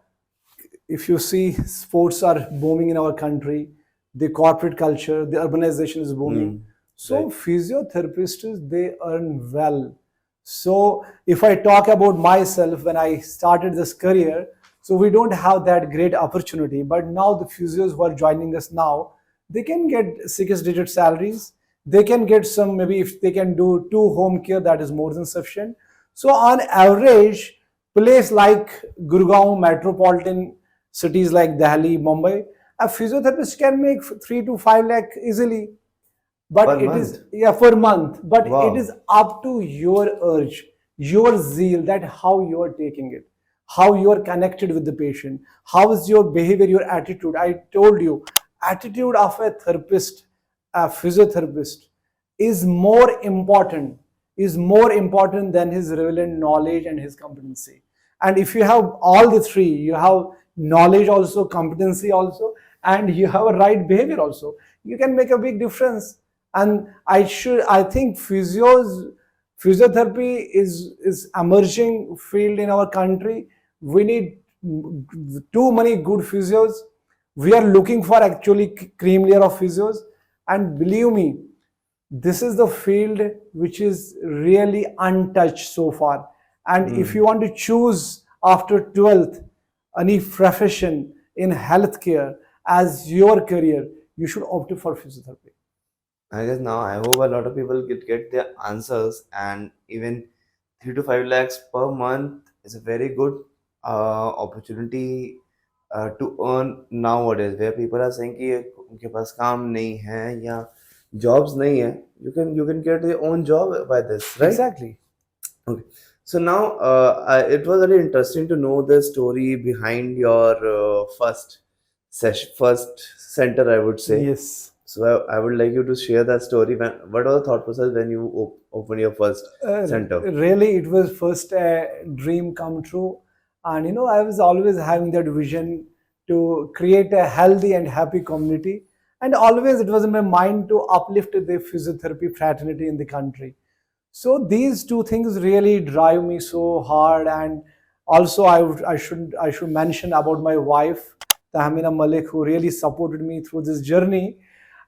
if you see, sports are booming in our country, the corporate culture, the urbanization is booming. So Right. physiotherapists, they earn well. So if I talk about myself, when I started this career, so we don't have that great opportunity. But now the physios who are joining us now, they can get six-digit salaries. They can get some, maybe if they can do two home care, that is more than sufficient. So on average, place like Gurgaon, metropolitan cities like Delhi, Mumbai, a physiotherapist can make 3 to 5 lakh easily. Per But it month. is, yeah, for month. But it is Wow. up to your urge, your zeal, that how you are taking it, how you are connected with the patient, how is your behavior, your attitude. I told you, attitude of a therapist, a physiotherapist, is more important, than his relevant knowledge and his competency. And if you have all the three, you have knowledge also, competency also, and you have a right behavior also, you can make a big difference. And I think physiotherapy is emerging field in our country. We need too many good physios. We are looking for actually cream layer of physios. And believe me, this is the field which is really untouched so far. And if you want to choose after 12th any profession in healthcare as your career, you should opt for physiotherapy. I guess now I hope a lot of people get their answers, and even 3 to 5 lakhs per month is a very good opportunity to earn nowadays, where people are saying कि उनके पास काम नहीं है या jobs नहीं है. You can get your own job by this, right? Exactly. Okay. So now it was very interesting to know the story behind your first center, I would say. Yes. So I would like you to share that story. What was the thought process when you opened your first center? Really, it was first a dream come true. And I was always having that vision to create a healthy and happy community. And always it was in my mind to uplift the physiotherapy fraternity in the country. So these two things really drive me so hard. And also I should mention about my wife, Tahmina Malik, who really supported me through this journey.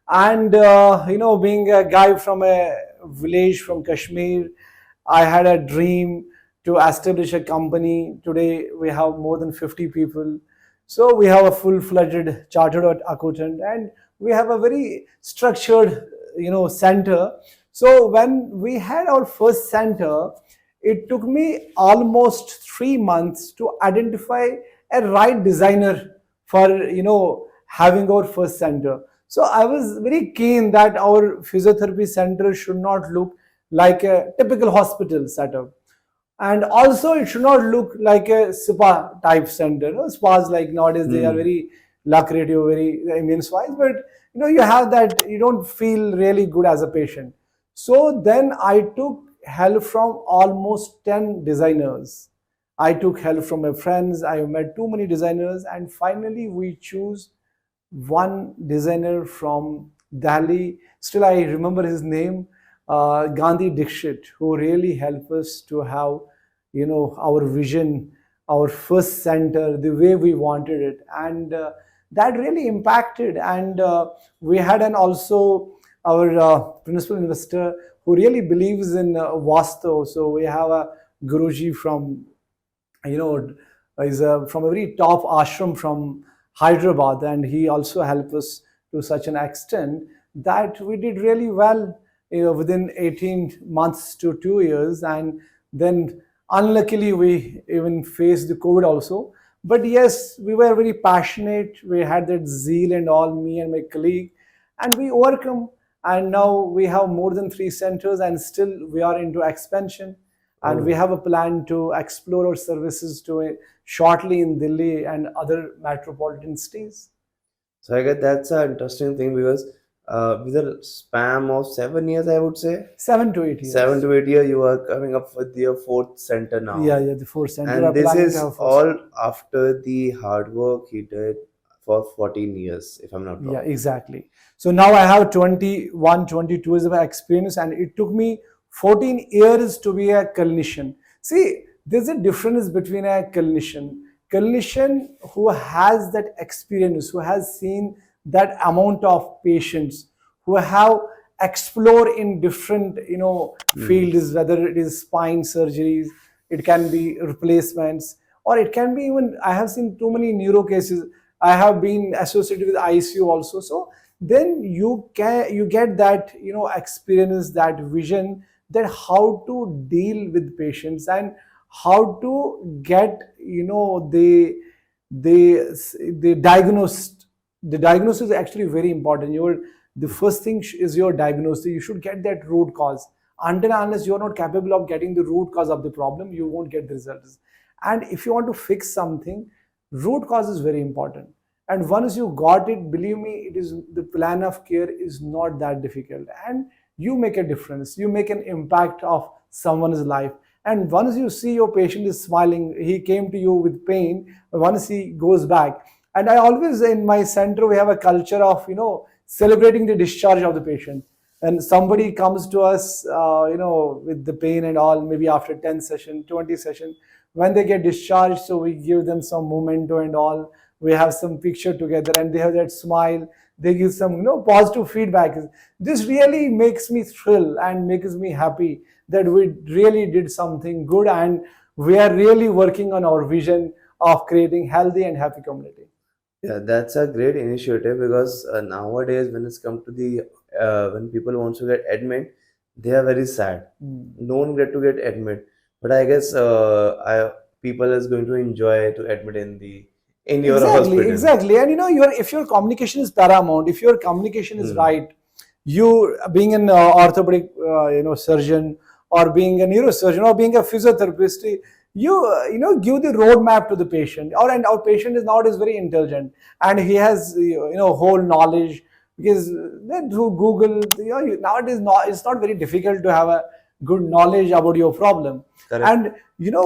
And being a guy from a village from Kashmir, I had a dream to establish a company. Today we have more than 50 people. So we have a full-fledged chartered accountant, and we have a very structured, center. So when we had our first center, it took me almost 3 months to identify a right designer for having our first center. So I was very keen that our physiotherapy center should not look like a typical hospital setup. And also it should not look like a spa type center. Spas like nowadays, they are very luck rate, you're very immense wise, but you have that, you don't feel really good as a patient. So then I took help from almost 10 designers. I took help from my friends. I met too many designers, and finally we choose one designer from Delhi. Still, I remember his name, Gandhi Dixit, who really helped us to have, our vision, our first center, the way we wanted it, and that really impacted. And we had an also our principal investor who really believes in Vastu. So we have a Guruji from you know, is from a very top ashram from Hyderabad, and he also helped us to such an extent that we did really well, within 18 months to 2 years. And then, unluckily, we even faced the COVID also. But yes, we were very passionate. We had that zeal and all, me and my colleague, and we overcome. And now we have more than 3 centers, and still we are into expansion, and we Oh. have a plan to explore our services to shortly in Delhi and other metropolitan cities. So I guess that's an interesting thing because with a span of 7 years, I would say 7 to 8 years. 7 to 8 years, you are coming up with your fourth center Yeah, now, yeah, the fourth center are and this planning to is have fourth all center. after the hard work he did for 14 years, if I'm not Yeah, wrong. exactly. So now I have 21, 22 years of experience, and it took me 14 years to be a clinician. See, there's a difference between a clinician who has that experience, who has seen that amount of patients, who have explored in different, Hmm. fields, whether it is spine surgeries, it can be replacements, or it can be even, I have seen too many neuro cases. I have been associated with ICU also. So then you get that, experience, that vision, that how to deal with patients, and how to get, they they diagnosed. The diagnosis is actually very important. The first thing is your diagnosis. You should get that root cause. Until and unless you're not capable of getting the root cause of the problem, you won't get the results. And if you want to fix something, root cause is very important. And once you got it, believe me, it is the plan of care is not that difficult, and you make a difference. You make an impact of someone's life. And once you see your patient is smiling, he came to you with pain, once he goes back. And I always, in my center, we have a culture of, celebrating the discharge of the patient. And somebody comes to us, with the pain and all, maybe after 10 session, 20 session, when they get discharged, so we give them some memento and all. We have some picture together, and they have that smile. They give some, positive feedback. This really makes me thrill and makes me happy that we really did something good, and we are really working on our vision of creating healthy and happy community. Yeah, that's a great initiative because nowadays, when it's come to the when people want to get admit, they are very sad. Mm. No one get to get admit, but I guess I people is going to enjoy to admit in your Exactly, hospital. exactly. And your if your communication is paramount, if your communication is Hmm. right, you being an orthopedic surgeon, or being a neurosurgeon, or being a physiotherapist, give the roadmap to the patient. Or and our patient is nowadays very intelligent, and he has whole knowledge, because then through Google, nowadays not, it's not very difficult to have a good knowledge about your problem. Correct. And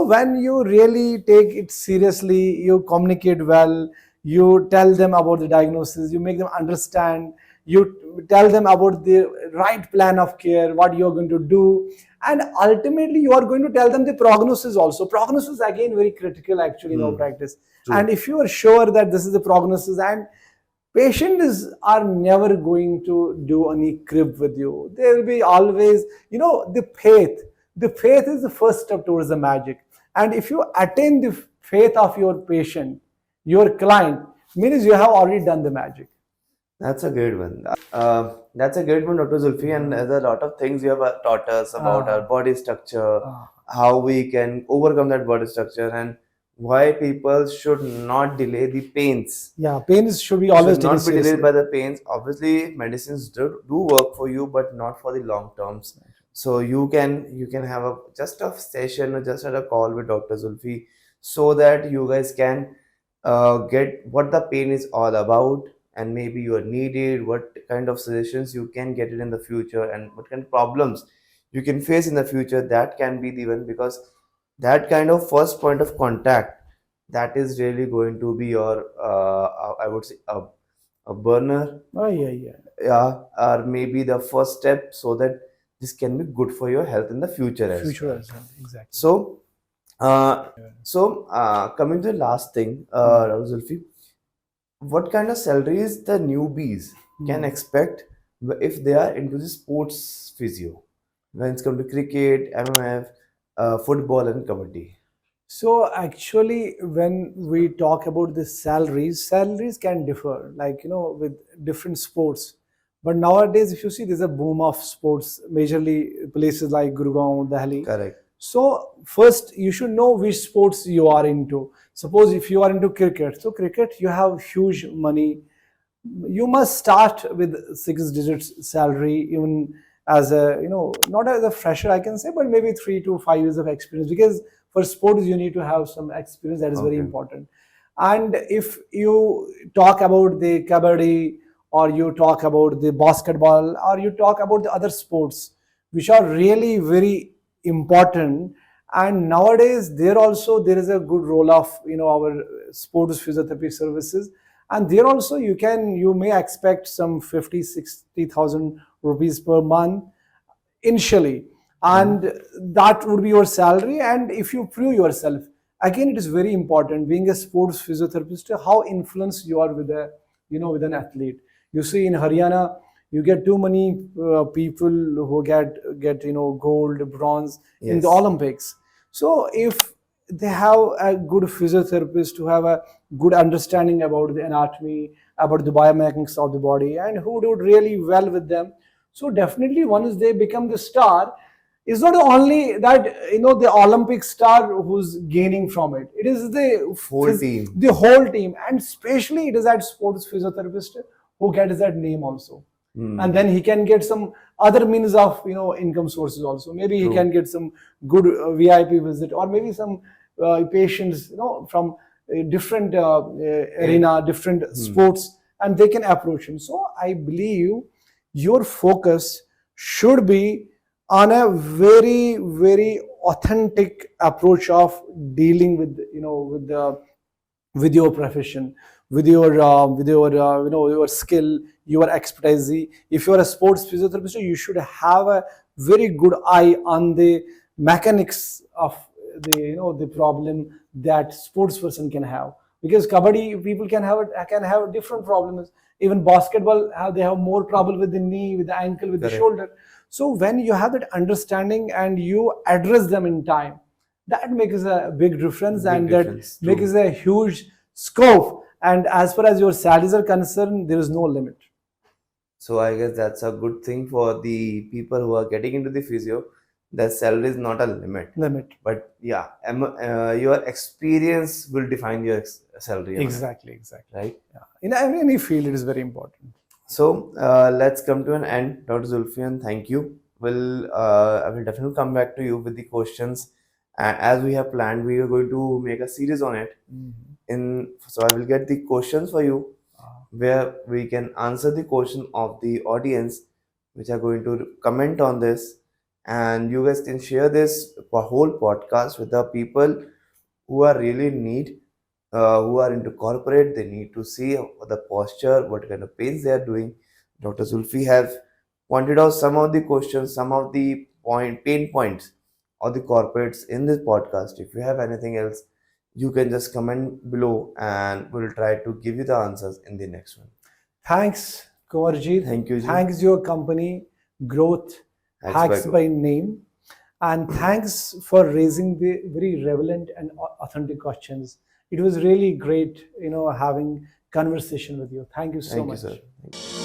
when you really take it seriously, you communicate well, you tell them about the diagnosis, you make them understand, you tell them about the right plan of care, what you're going to do, and ultimately you are going to tell them the prognosis also. Prognosis again very critical actually in our Hmm. practice. And True. if you are sure that this is the prognosis, and patients are never going to do any crib with you. There will be always, the faith. The faith is the first step towards the magic. And if you attain the faith of your patient, your client, means you have already done the magic. That's a great one. That's a great one, Dr. Zulfi. And there's a lot of things you have taught us about our Ah, body structure, ah. how we can overcome that body structure, and why people should not delay the pains. Yeah, pain should be Should always taken not be delayed seriously. by the pains. Obviously, medicines do work for you, but not for the long terms. So you can have just a session or just have a call with Dr. Zulfi so that you guys can get what the pain is all about, and maybe you are needed, what kind of suggestions you can get it in the future, and what kind of problems you can face in the future. That can be the one, because that kind of first point of contact, that is really going to be your I would say a burner, Oh, yeah, yeah. yeah, or maybe the first step, so that this can be good for your health in the future as Future well. as well. Exactly. So coming to the last thing, Zulfi, what kind of salaries the newbies can expect if they are into the sports physio when it's come to cricket, MMF, football, and kabaddi? So actually, when we talk about the salaries, salaries can differ, like with different sports. But nowadays, if you see, there's a boom of sports, majorly places like Gurgaon, Delhi. Correct. So first, you should know which sports you are into. Suppose if you are into cricket, so cricket you have huge money. You must start with 6 digits salary, even as a not as a fresher, I can say, but maybe 3 to 5 years of experience, because for sports you need to have some experience, that is very Okay. important. And if you talk about the kabaddi, or you talk about the basketball, or you talk about the other sports which are really very important, and nowadays there is a good role of our sports physiotherapy services. And there also you may expect some 50-60,000 rupees per month initially, Mhm. and that would be your salary. And if you prove yourself, again, it is very important, being a sports physiotherapist, how influenced you are with a with an athlete. You see, in Haryana, you get too many people who get gold, bronze in the Yes. Olympics. So if they have a good physiotherapist who have a good understanding about the anatomy, about the biomechanics of the body, and who do really well with them, so definitely once they become the star, it's not only that the Olympic star who's gaining from it. It is Whole team. the whole team, and especially it is that sports physiotherapist who gets that name also. And then he can get some other means of income sources also. Maybe he can True. get some good VIP visit, or maybe some patients from different arena, different sports, and they can approach him. So I believe your focus should be on a very very authentic approach of dealing with with your profession, with your your skill, your expertise. If you are a sports physiotherapist, you should have a very good eye on the mechanics of the the problem that sports person can have. Because kabaddi people can have different problems. Even basketball, they have more trouble with the knee, with the ankle, with the Correct. shoulder. So when you have that understanding and you address them in time, that makes a big difference, Big and that difference. makes True. a huge scope. And as far as your salaries are concerned, there is no limit. So I guess that's a good thing for the people who are getting into the physio. That salary is not a limit. Limit. But yeah, your experience will define your salary amount, Exactly, exactly. right? Yeah. In any field, it is very important. So let's come to an end, Dr. Zulfian. Thank you. I will definitely come back to you with the questions. And as we have planned, we are going to make a series on it. So I will get the questions for you, where we can answer the question of the audience, which are going to comment on this, and you guys can share this whole podcast with the people who are really in need, who are into corporate. They need to see the posture, what kind of pains they are doing. Dr. Zulfi have pointed out some of the questions, some of the pain points of the corporates in this podcast. If you have anything else, you can just comment below, and we'll try to give you the answers in the next one. Thanks, Kuwarjit. Thank you, Ji. Thanks your company, Growth Hacks by by name. And thanks for raising the very relevant and authentic questions. It was really great, having conversation with you. Thank you so Thank you, much. sir. Thank you.